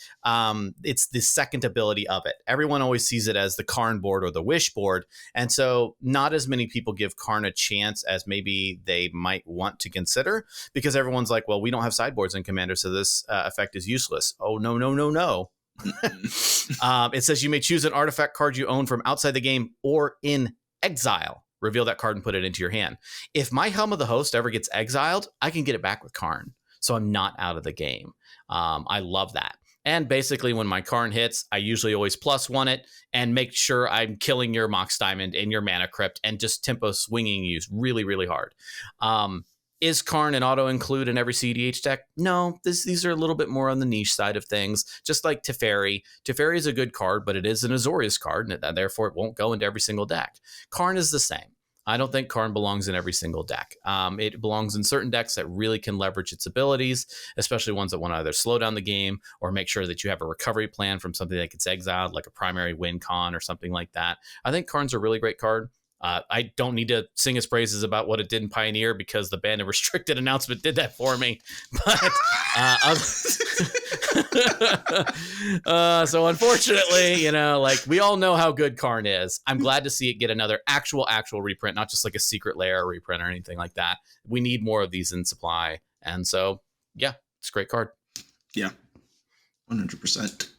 it's the second ability of it. Everyone always sees it as the Karn board or the Wish board, and so not as many people give Karn a chance as maybe they might want to consider, because everyone's like, well, we don't have sideboards in Commander, so this effect is useless. Oh, no. It says you may choose an artifact card you own from outside the game or in exile. Reveal that card and put it into your hand. If my Helm of the Host ever gets exiled, I can get it back with Karn, so I'm not out of the game. I love that. And basically, when my Karn hits, I usually always +1 it and make sure I'm killing your Mox Diamond and your Mana Crypt and just tempo swinging you really, really hard. Is Karn an auto-include in every cEDH deck? No, these are a little bit more on the niche side of things, just like Teferi. Teferi is a good card, but it is an Azorius card, and therefore it won't go into every single deck. Karn is the same. I don't think Karn belongs in every single deck. It belongs in certain decks that really can leverage its abilities, especially ones that want to either slow down the game or make sure that you have a recovery plan from something that gets exiled, like a primary win con or something like that. I think Karn's a really great card. I don't need to sing its praises about what it did in Pioneer because the banned and restricted announcement did that for me. But so unfortunately, we all know how good Karn is. I'm glad to see it get another actual reprint, not just like a secret layer reprint or anything like that. We need more of these in supply. And so, yeah, it's a great card. Yeah, 100%.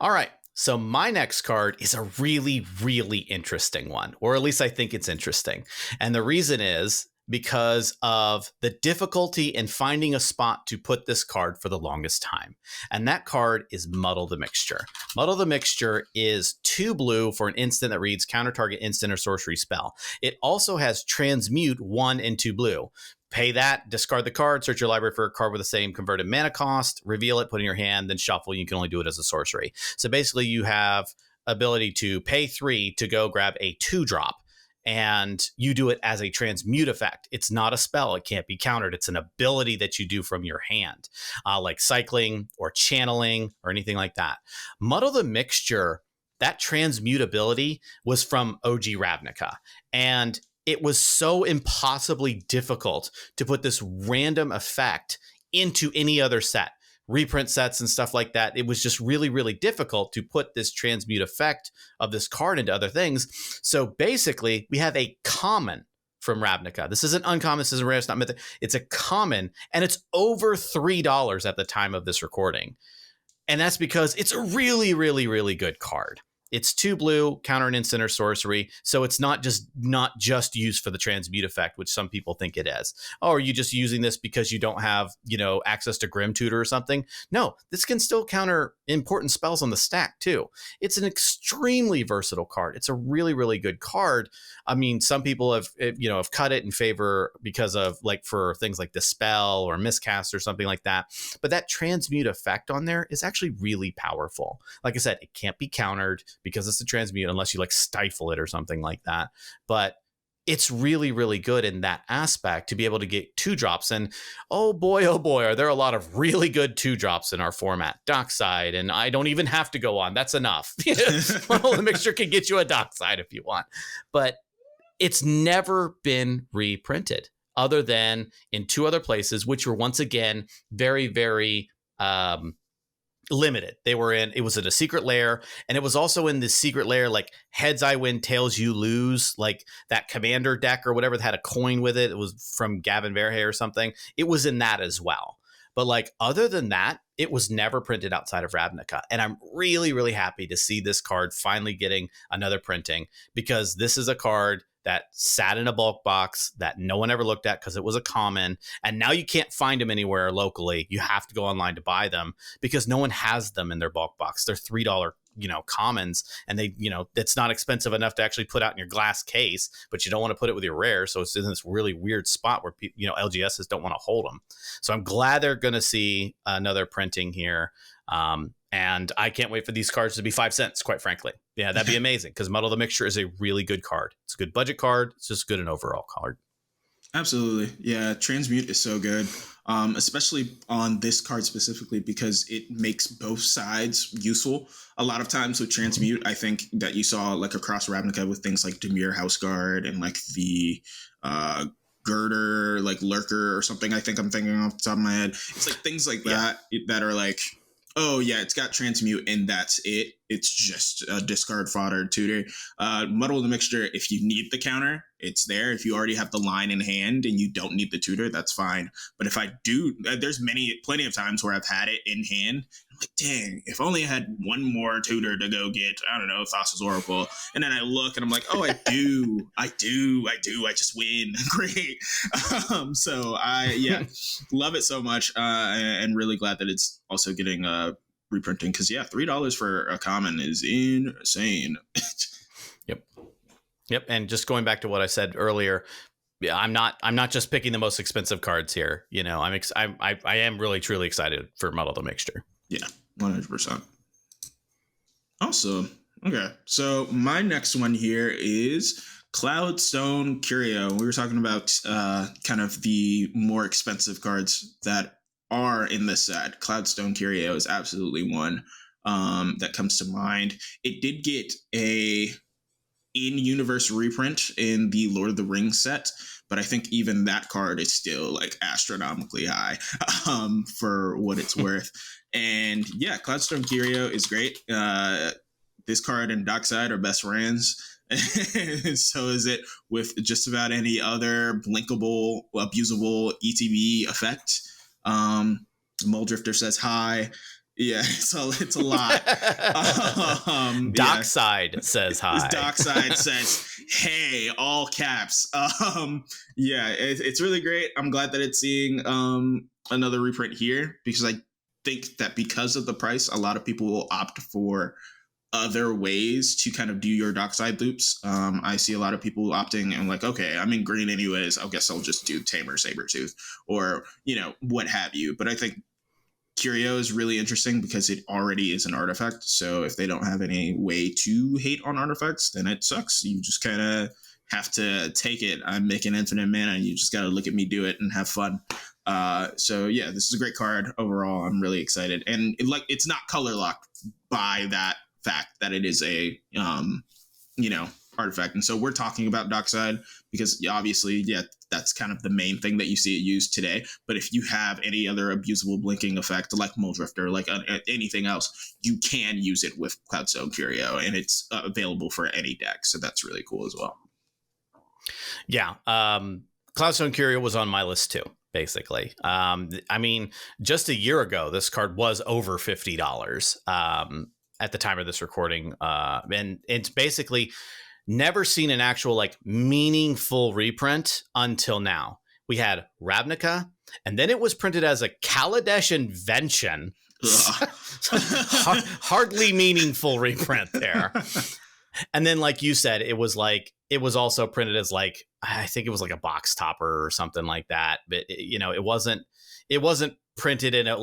All right. So my next card is a really, really interesting one, or at least I think it's interesting. And the reason is because of the difficulty in finding a spot to put this card for the longest time. And that card is Muddle the Mixture. Muddle the Mixture is 2 blue for an instant that reads counter target instant or sorcery spell. It also has Transmute 1 and 2 blue. Pay that, discard the card, search your library for a card with the same converted mana cost, reveal it, put it in your hand, then shuffle. You can only do it as a sorcery. So basically you have ability to pay 3 to go grab a 2-drop, and you do it as a transmute effect. It's not a spell. It can't be countered. It's an ability that you do from your hand, like cycling or channeling or anything like that. Muddle the Mixture, that transmute ability was from OG Ravnica, and it was so impossibly difficult to put this random effect into any other set, reprint sets and stuff like that. It was just really, really difficult to put this transmute effect of this card into other things. So basically, we have a common from Ravnica. This isn't uncommon, this isn't rare, it's not mythic. It's a common, and it's over $3 at the time of this recording. And that's because it's a really, really, really good card. It's 2 blue, counter an instant or sorcery. So it's not just used for the transmute effect, which some people think it is. Oh, are you just using this because you don't have, access to Grim Tutor or something? No, this can still counter important spells on the stack too. It's an extremely versatile card. It's a really, really good card. I mean, some people have cut it in favor because of for things like Dispel or Miscast or something like that. But that transmute effect on there is actually really powerful. Like I said, it can't be countered because it's a transmute unless you stifle it or something like that. But it's really, really good in that aspect to be able to get 2-drops. And oh boy, are there a lot of really good 2-drops in our format. Dockside, and I don't even have to go on. That's enough. The mixture can get you a Dockside if you want. But it's never been reprinted other than in 2 other places, which were once again very, very limited. It was in a secret lair, and it was also in the secret lair heads I win, tails you lose, that commander deck or whatever that had a coin with it. It was from Gavin Verhey or something. It was in that as well. But other than that, it was never printed outside of Ravnica. And I'm really, really happy to see this card finally getting another printing, because this is a card that sat in a bulk box that no one ever looked at because it was a common. And now you can't find them anywhere locally. You have to go online to buy them because no one has them in their bulk box. They're $3, commons, and they, it's not expensive enough to actually put out in your glass case, but you don't want to put it with your rare. So it's in this really weird spot where LGSs don't want to hold them. So I'm glad they're going to see another printing here. And I can't wait for these cards to be 5 cents, quite frankly. Yeah, that'd be amazing, because Muddle the Mixture is a really good card. It's a good budget card. It's just good an overall card. Absolutely. Yeah, Transmute is so good, especially on this card specifically, because it makes both sides useful. A lot of times with Transmute, I think that you saw across Ravnica with things like Dimir Houseguard and the Girder, Lurker or something. I think I'm thinking off the top of my head. It's things like that are oh yeah, it's got Transmute and that's it. It's just a discard fodder tutor. Muddle the Mixture, if you need the counter, it's there. If you already have the line in hand and you don't need the tutor, that's fine. But if I do, there's plenty of times where I've had it in hand. I'm dang, if only I had one more tutor to go get, I don't know, Thassa's Oracle. And then I look and I'm oh, I just win. Great. So I love it so much, and really glad that it's also getting reprinting, because $3 for a common is insane. Yep. And just going back to what I said earlier, I'm not just picking the most expensive cards here. I am really truly excited for Muddle the Mixture. Yeah, 100%. Awesome. Okay, so my next one here is Cloudstone Curio. We were talking about kind of the more expensive cards that are in this set. Cloudstone Curio is absolutely one that comes to mind. It did get a in-universe reprint in the Lord of the Rings set, but I think even that card is still astronomically high for what it's worth. And yeah, Cloudstone Curio is great. This card and Dockside are best friends. So is it with just about any other blinkable, abusable ETB effect. Muldrifter says hi. Yeah, so it's a lot. Dockside says hi. Dockside says, hey, all caps. It's really great. I'm glad that it's seeing another reprint here, because I think that because of the price, a lot of people will opt for other ways to kind of do your Dockside loops. I see a lot of people opting and okay, I'm in green anyways, I guess I'll just do Tamer Sabertooth or, what have you. But I think Curio is really interesting because it already is an artifact. So if they don't have any way to hate on artifacts, then it sucks. You just kind of have to take it. I'm making infinite mana and you just got to look at me do it and have fun. So yeah, this is a great card overall. I'm really excited. And it's not color locked by that fact that it is a, artifact. And so we're talking about Dockside because obviously, that's kind of the main thing that you see it used today. But if you have any other abusable blinking effect like Muldrifter, anything else, you can use it with Cloudstone Curio, and it's available for any deck. So that's really cool as well. Yeah. Cloudstone Curio was on my list too, basically. I mean, just a year ago, this card was over $50. at the time of this recording. And it's basically never seen an actual like meaningful reprint until now. We had Ravnica, and then it was printed as a Kaladesh invention. Hardly meaningful reprint there. And then, like you said, it was also printed as like, I think it was like a box topper or something like that. But it wasn't printed in it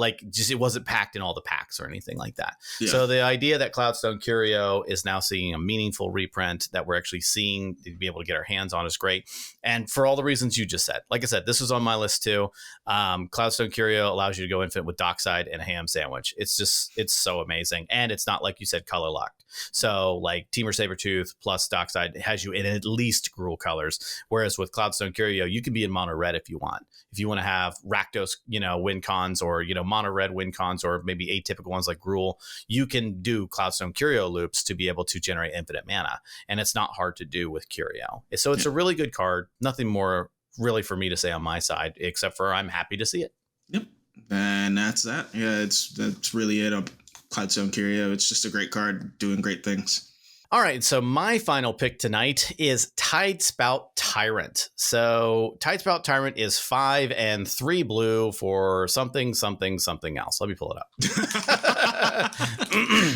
wasn't packed in all the packs or anything like that. Yeah. So the idea that Cloudstone Curio is now seeing a meaningful reprint that we're actually seeing to be able to get our hands on is great. And for all the reasons you just said, like I said, this was on my list too. Cloudstone Curio allows you to go infinite with Dockside and a ham sandwich. It's so amazing. And it's not, like you said, color locked. So like Temur Sabertooth plus Dockside has you in at least Gruul colors. Whereas with Cloudstone Curio, you can be in mono red if you want. If you want to have Rakdos, win cons, or, mono red win cons, or maybe atypical ones like Gruul, you can do Cloudstone Curio loops to be able to generate infinite mana. And it's not hard to do with Curio. So it's a really good card. Nothing more really for me to say on my side, except for I'm happy to see it. Yep. And that's that. Yeah, that's really it. Cloudstone Curio. It's just a great card doing great things. All right, so my final pick tonight is Tidespout Tyrant. So Tidespout Tyrant is 5 and 3 blue for something else. Let me pull it up.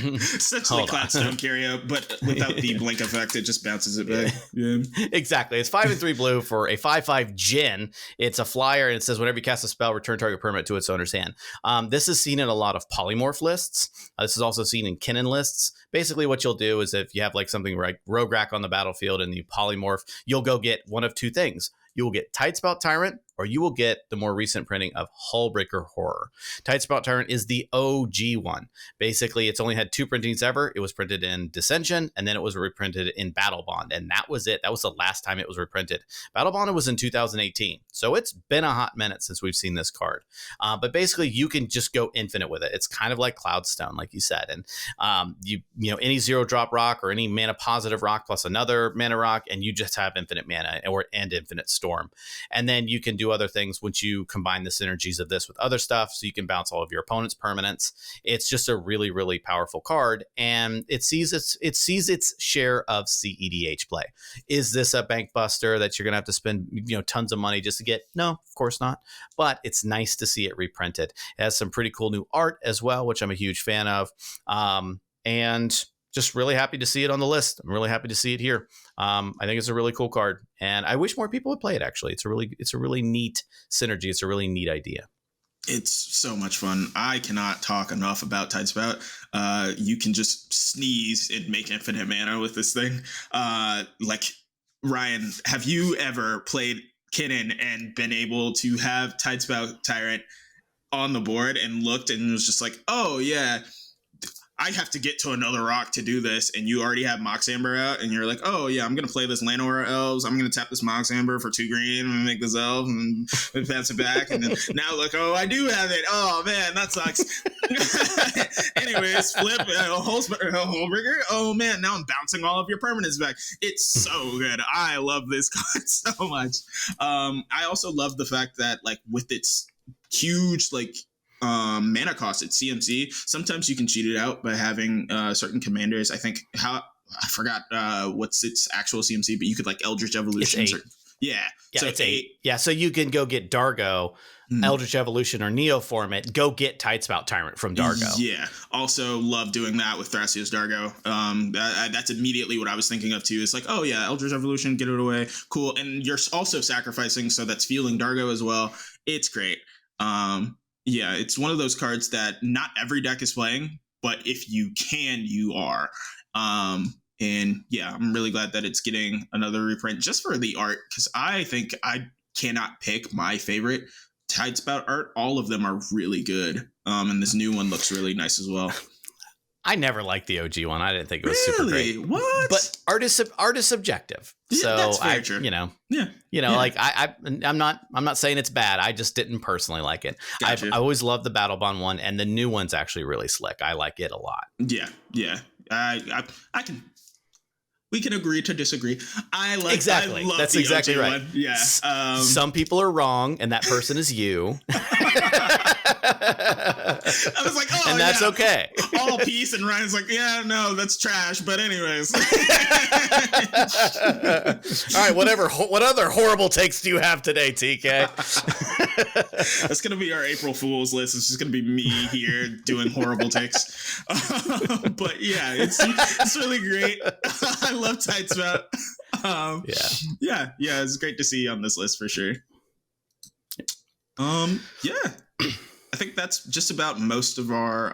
Essentially Cloudstone Curio, but without the blink effect, it just bounces it back. Yeah. Exactly. It's 5 and 3 blue for a 5/5 Djinn. It's a flyer, and it says whenever you cast a spell, return target permanent to its owner's hand. This is seen in a lot of polymorph lists. This is also seen in Kinnan lists. Basically, what you'll do is if you have like something like Rogue-Rak on the battlefield and you polymorph, you'll go get one of two things. You will get Tidespout Tyrant, or you will get the more recent printing of Hullbreaker Horror. Tidespout Tyrant is the OG one. Basically, it's only had 2 printings ever. It was printed in Dissension, and then it was reprinted in Battle Bond, and that was it. That was the last time it was reprinted. Battle Bond was in 2018, so it's been a hot minute since we've seen this card. But basically, you can just go infinite with it. It's kind of like Cloudstone, like you said, and any 0-drop rock or any mana positive rock plus another mana rock, and you just have infinite mana and infinite storm, and then you can do other things once you combine the synergies of this with other stuff, so you can bounce all of your opponent's permanents. It's just a really, really powerful card, and it sees its share of cEDH play. Is this a bank buster that you're gonna have to spend tons of money just to get? No, of course not. But it's nice to see it reprinted. It has some pretty cool new art as well, which I'm a huge fan of, and just really happy to see it on the list. I'm really happy to see it here. I think it's a really cool card, and I wish more people would play it. Actually, it's a really neat synergy. It's a really neat idea. It's so much fun. I cannot talk enough about Tidespout. You can just sneeze and make infinite mana with this thing. Like, Ryan, have you ever played Kinnan and been able to have Tidespout Tyrant on the board and looked and was just like, oh yeah, I have to get to another rock to do this, and you already have Mox Amber out, and you're like, oh yeah, I'm gonna play this Llanowar Elves, I'm gonna tap this Mox Amber for 2 green and make this elf and pass it back, and then now look, oh, I do have it. Oh man, that sucks. Anyways, flip Hullbreaker. Oh man, now I'm bouncing all of your permanents back. It's so good. I love this card so much. I also love the fact that, like, with its huge mana cost at CMC, sometimes you can cheat it out by having certain commanders. I think I forgot what's its actual CMC, but you could Eldritch Evolution. It's 8. Yeah, so it's 8. Yeah, so you can go get Dargo, Eldritch Evolution, or Neoform it. Go get Tidespout Tyrant from Dargo. Yeah, also love doing that with Thrasios Dargo. That's immediately what I was thinking of too. It's like, oh yeah, Eldritch Evolution, get it away, cool. And you're also sacrificing, so that's fueling Dargo as well. It's great. Yeah, it's one of those cards that not every deck is playing, but if you can, you are. And yeah, I'm really glad that it's getting another reprint just for the art, because I think I cannot pick my favorite Tidespout art. All of them are really good. And this new one looks really nice as well. I never liked the OG one. I didn't think it was super great. What? But art is subjective. Yeah, so that's very true. I'm not saying it's bad. I just didn't personally like it. Gotcha. I always loved the Battle Bond one, and the new one's actually really slick. I like it a lot. Yeah. I can. We can agree to disagree. Exactly. I love That's the exactly OG right. one. Yeah. Some people are wrong, and that person is you. I was like, oh, and that's okay. All all peace, and Ryan's like, yeah, no, that's trash. But anyways. All right, what other horrible takes do you have today, TK? That's going to be our April Fool's list. It's just going to be me here doing horrible takes. But yeah, it's really great. I love Tidespout. Yeah, it's great to see you on this list for sure. Yeah, I think that's just about most of our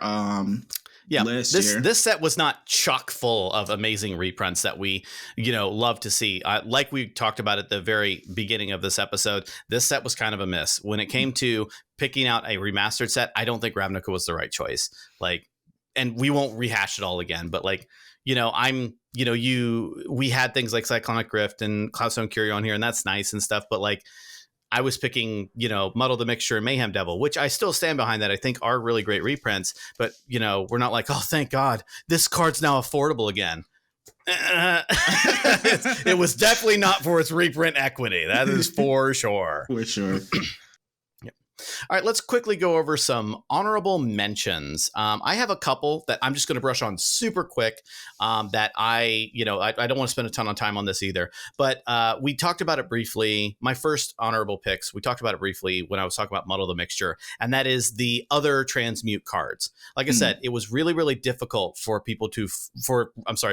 list here. This set was not chock full of amazing reprints that we, love to see. Like we talked about at the very beginning of this episode, this set was kind of a miss. When it came to picking out a remastered set, I don't think Ravnica was the right choice. And we won't rehash it all again, but we had things like Cyclonic Rift and Cloudstone Curio on here, and that's nice and stuff, but I was picking, Muddle the Mixture and Mayhem Devil, which I still stand behind that I think are really great reprints. But, we're not like, oh, thank God, this card's now affordable again. It was definitely not for its reprint equity. That is for sure. For sure. All right, let's quickly go over some honorable mentions. I have a couple that I'm just going to brush on super quick that I don't want to spend a ton of time on this either. But we talked about it briefly. My first honorable picks, we talked about it briefly when I was talking about Muddle the Mixture, and that is the other transmute cards. Like I said, it was really, really difficult for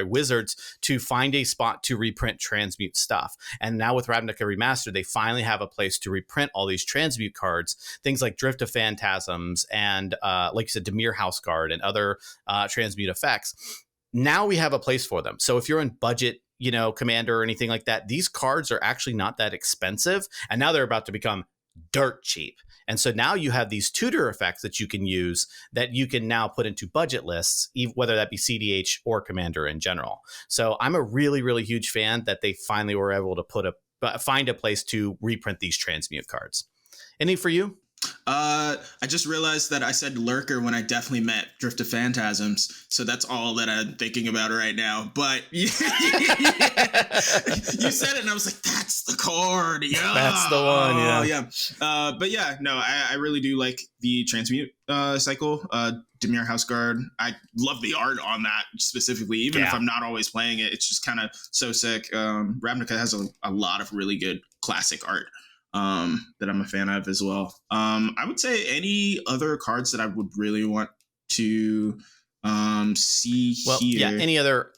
Wizards to find a spot to reprint transmute stuff. And now with Ravnica Remastered, they finally have a place to reprint all these transmute cards. Things like Drift of Phantasms and, like you said, Dimir House Guard and other transmute effects. Now we have a place for them. So if you're in budget, commander or anything like that, these cards are actually not that expensive. And now they're about to become dirt cheap. And so now you have these tutor effects that you can use that you can now put into budget lists, whether that be cEDH or commander in general. So I'm a really, really huge fan that they finally were able to find a place to reprint these transmute cards. Any for you? I just realized that I said Lurker when I definitely meant Drift of Phantasms, so that's all that I'm thinking about right now. But you said it, and I was like, "That's the card, yeah, that's the one, yeah." But yeah, no, I really do like the transmute cycle. Dimir House Guard, I love the art on that specifically. Even if I'm not always playing it, it's just kind of so sick. Ravnica has a lot of really good classic art that I'm a fan of as well. I would say any other cards that I would really want to see here. Yeah, any other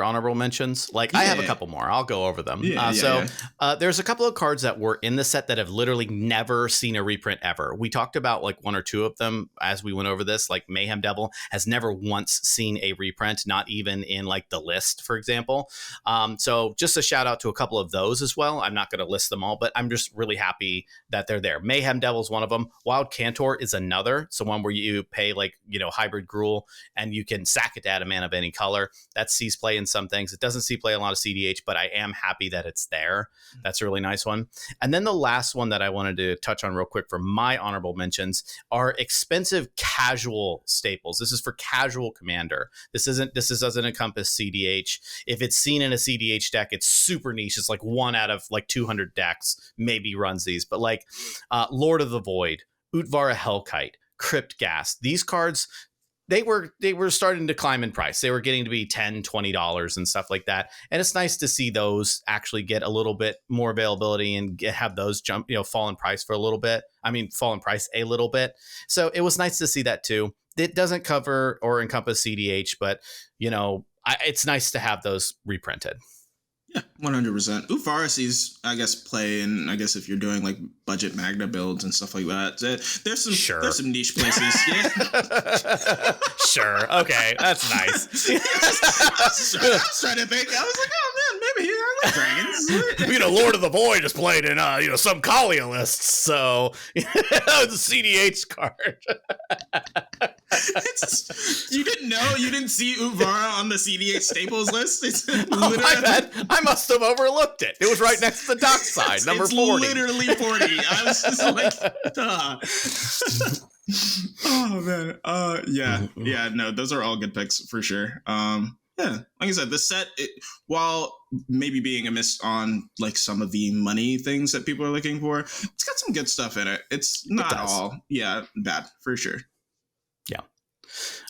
honorable mentions? I have a couple more. I'll go over them. There's a couple of cards that were in the set that have literally never seen a reprint ever. We talked about one or two of them as we went over this. Like Mayhem Devil has never once seen a reprint, not even in the list, for example. So just a shout out to a couple of those as well. I'm not going to list them all, but I'm just really happy that they're there. Mayhem Devil is one of them. Wild Cantor is another. So one where you pay Hybrid Gruul and you can sack it to add a mana of any color. That sees play in some things. It doesn't see play in a lot of cEDH, but I am happy that it's there. That's a really nice one. And then the last one that I wanted to touch on real quick for my honorable mentions are expensive casual staples. This is for casual commander. This doesn't encompass cEDH. If it's seen in a cEDH deck, it's super niche. It's one out of 200 decks maybe runs these. But Lord of the Void, Utvara Hellkite, Crypt Gas, these cards, they were starting to climb in price. They were getting to be $10, $20 and stuff like that. And it's nice to see those actually get a little bit more availability and have those jump, fall in price for a little bit. Fall in price a little bit. So it was nice to see that too. It doesn't cover or encompass cEDH, but it's nice to have those reprinted. Yeah, 100%. Ufarasis, I guess, play in, I guess, if you're doing budget Magna builds and stuff like that. There's some niche places. Yeah. Sure. Okay. That's nice. I was trying to think. I was like, oh man, maybe I like dragons. Lord of the Void is played in some Kalia lists, so the cEDH card. You didn't know? You didn't see Uvara on the cEDH staples list? It's literally, my bad. I must have overlooked it. It was right next to the dock side, number 40. Literally 40. I was just like, duh. Oh man. Yeah, no, those are all good picks for sure. Yeah, like I said, the set, while maybe being a miss on some of the money things that people are looking for, it's got some good stuff in it. It's not all bad for sure. Yeah.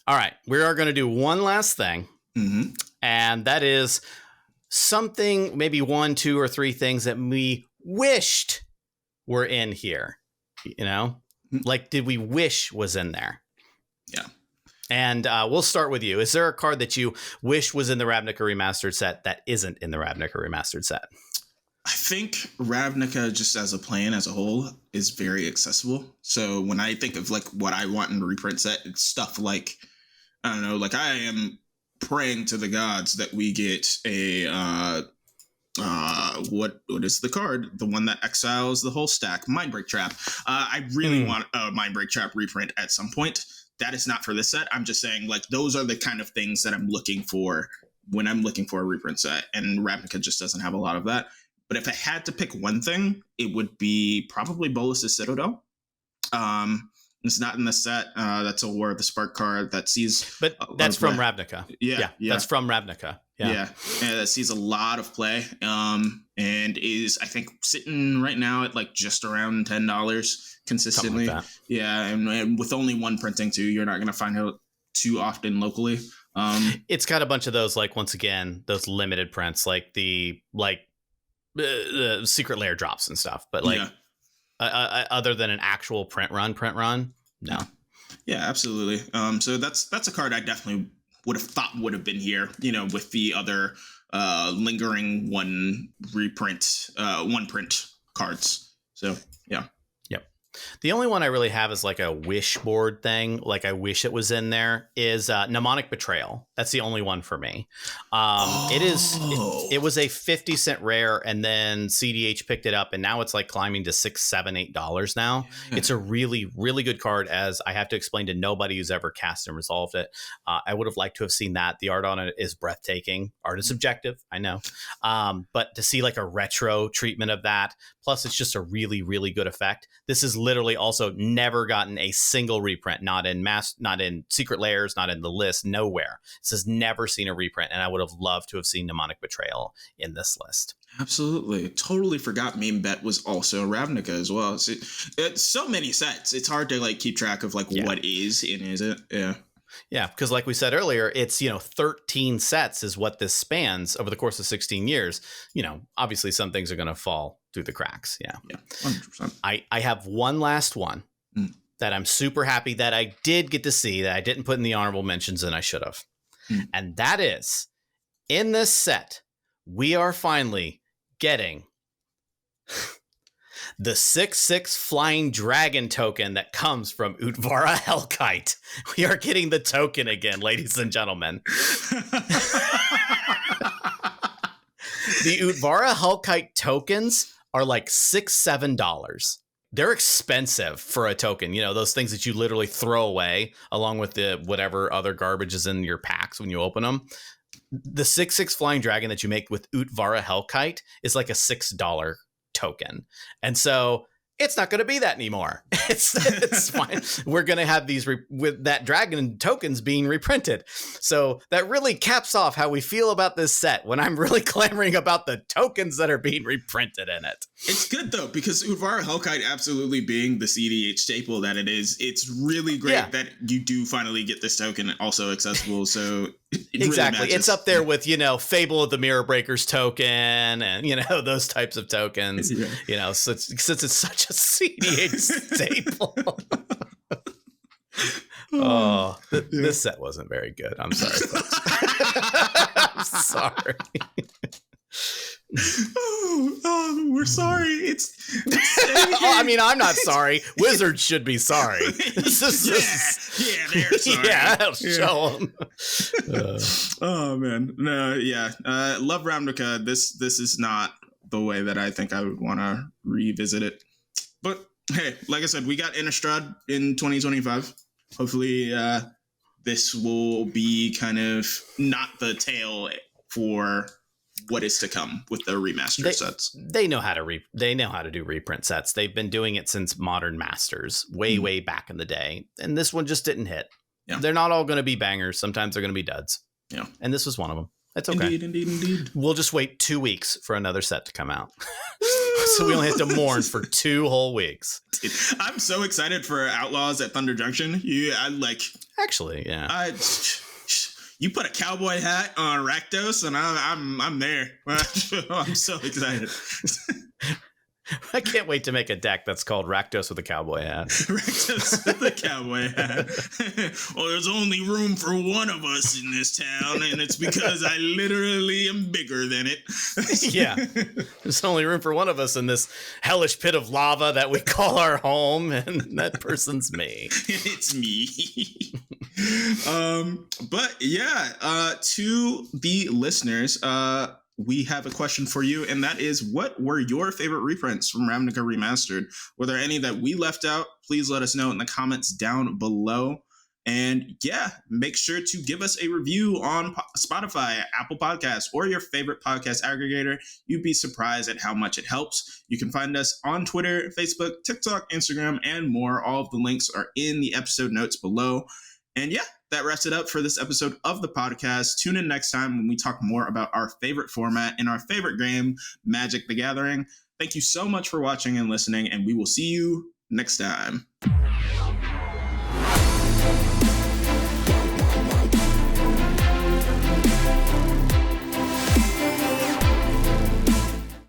All right, we are going to do one last thing, and that is something, maybe 1, 2, or 3 things that we wished were in here. Like, did we wish was in there? Yeah. And we'll start with you. Is there a card that you wish was in the Ravnica Remastered set that isn't in the Ravnica Remastered set? I think Ravnica, just as a plan as a whole, is very accessible. So when I think of like what I want in the reprint set, it's stuff like, I don't know, like I am praying to the gods that we get a what is the card? The one that exiles the whole stack, Mindbreak Trap. I really want a Mindbreak Trap reprint at some point. That is not for this set. I'm just saying, like, those are the kind of things that I'm looking for when I'm looking for a reprint set, and Ravnica just doesn't have a lot of that. But if I had to pick one thing, it would be probably Bolas's Citadel. It's not in the set. That's a War of the Spark card that sees... But that's from Ravnica. Yeah. That's from Ravnica. Yeah. That sees a lot of play, and is, I think, sitting right now at like just around $10 consistently. Like yeah, and with only one printing too, you're not going to find it too often locally. It's got a bunch of those, like, once again, those limited prints, like the secret layer drops and stuff. But like, other than an actual print run, no. Yeah, absolutely. So that's a card I definitely would have thought would have been here, with the other lingering one print cards. So yeah. The only one I really have is like a wish board thing. Like, I wish it was in there, is Mnemonic Betrayal. That's the only one for me. It was a 50-cent rare, and then cEDH picked it up, and now it's like climbing to $6, $7, $8 now. Yeah. It's a really, really good card, as I have to explain to nobody who's ever cast and resolved it. I would have liked to have seen that. The art on it is breathtaking. Art is subjective, I know. But to see like a retro treatment of that, plus it's just a really, really good effect. This is literally also never gotten a single reprint, not in Secret Layers, not in the list, nowhere. This has never seen a reprint, and I would have loved to have seen Mnemonic Betrayal in this list. Absolutely. Totally forgot Meme Bet was also Ravnica as well. It's so many sets. It's hard to like keep track of like what is and isn't. Yeah. Yeah, because like we said earlier, it's, 13 sets is what this spans over the course of 16 years. Obviously some things are going to fall through the cracks. Yeah. 100%. I have one last one that I'm super happy that I did get to see, that I didn't put in the honorable mentions, and I should have. And that is, in this set, we are finally getting the 6/6 Flying Dragon token that comes from Utvara Hellkite. We are getting the token again, ladies and gentlemen. The Utvara Hellkite tokens are like $6, $7. They're expensive for a token. Those things that you literally throw away along with the whatever other garbage is in your packs when you open them. The 6/6 Flying Dragon that you make with Utvara Hellkite is like a $6 token. And so it's not going to be that anymore. It's fine. We're going to have these with that dragon tokens being reprinted. So that really caps off how we feel about this set when I'm really clamoring about the tokens that are being reprinted in it. It's good though, because Utvara Hellkite absolutely being the cEDH staple that it is, it's really great that you do finally get this token also accessible. So exactly. Really it's up there with, Fable of the Mirror Breakers token and, those types of tokens, since it's such a cEDH staple. This set wasn't very good. I'm sorry, folks. I'm sorry. We're sorry. It's I mean, I'm not sorry. Wizards should be sorry. They're sorry. I'll show them. Oh man, no, yeah. Love Ravnica. This is not the way that I think I would want to revisit it. But hey, like I said, we got Innistrad in 2025. Hopefully, this will be kind of not the tale for what is to come with the remastered sets. They know how to do reprint sets. They've been doing it since Modern Masters, way back in the day. And this one just didn't hit. Yeah. They're not all going to be bangers. Sometimes they're going to be duds. Yeah. And this was one of them. It's okay. Indeed. We'll just wait 2 weeks for another set to come out. So we only have to mourn for 2 whole weeks. Dude, I'm so excited for Outlaws at Thunder Junction. Actually, yeah. You put a cowboy hat on Rakdos, and I'm there. I'm so excited. I can't wait to make a deck that's called Rakdos with a cowboy hat. Rakdos with a cowboy hat. Well, there's only room for one of us in this town, and it's because I literally am bigger than it. Yeah. There's only room for one of us in this hellish pit of lava that we call our home, and that person's me. It's me. But yeah, to the listeners, we have a question for you, and that is, what were your favorite reprints from Ravnica Remastered? Were there any that we left out? Please let us know in the comments down below. And yeah, make sure to give us a review on Spotify, Apple Podcasts, or your favorite podcast aggregator. You'd be surprised at how much it helps. You can find us on Twitter, Facebook, TikTok, Instagram, and more. All of the links are in the episode notes below. And yeah, that wraps it up for this episode of the podcast. Tune in next time when we talk more about our favorite format and our favorite game, Magic the Gathering. Thank you so much for watching and listening, and we will see you next time.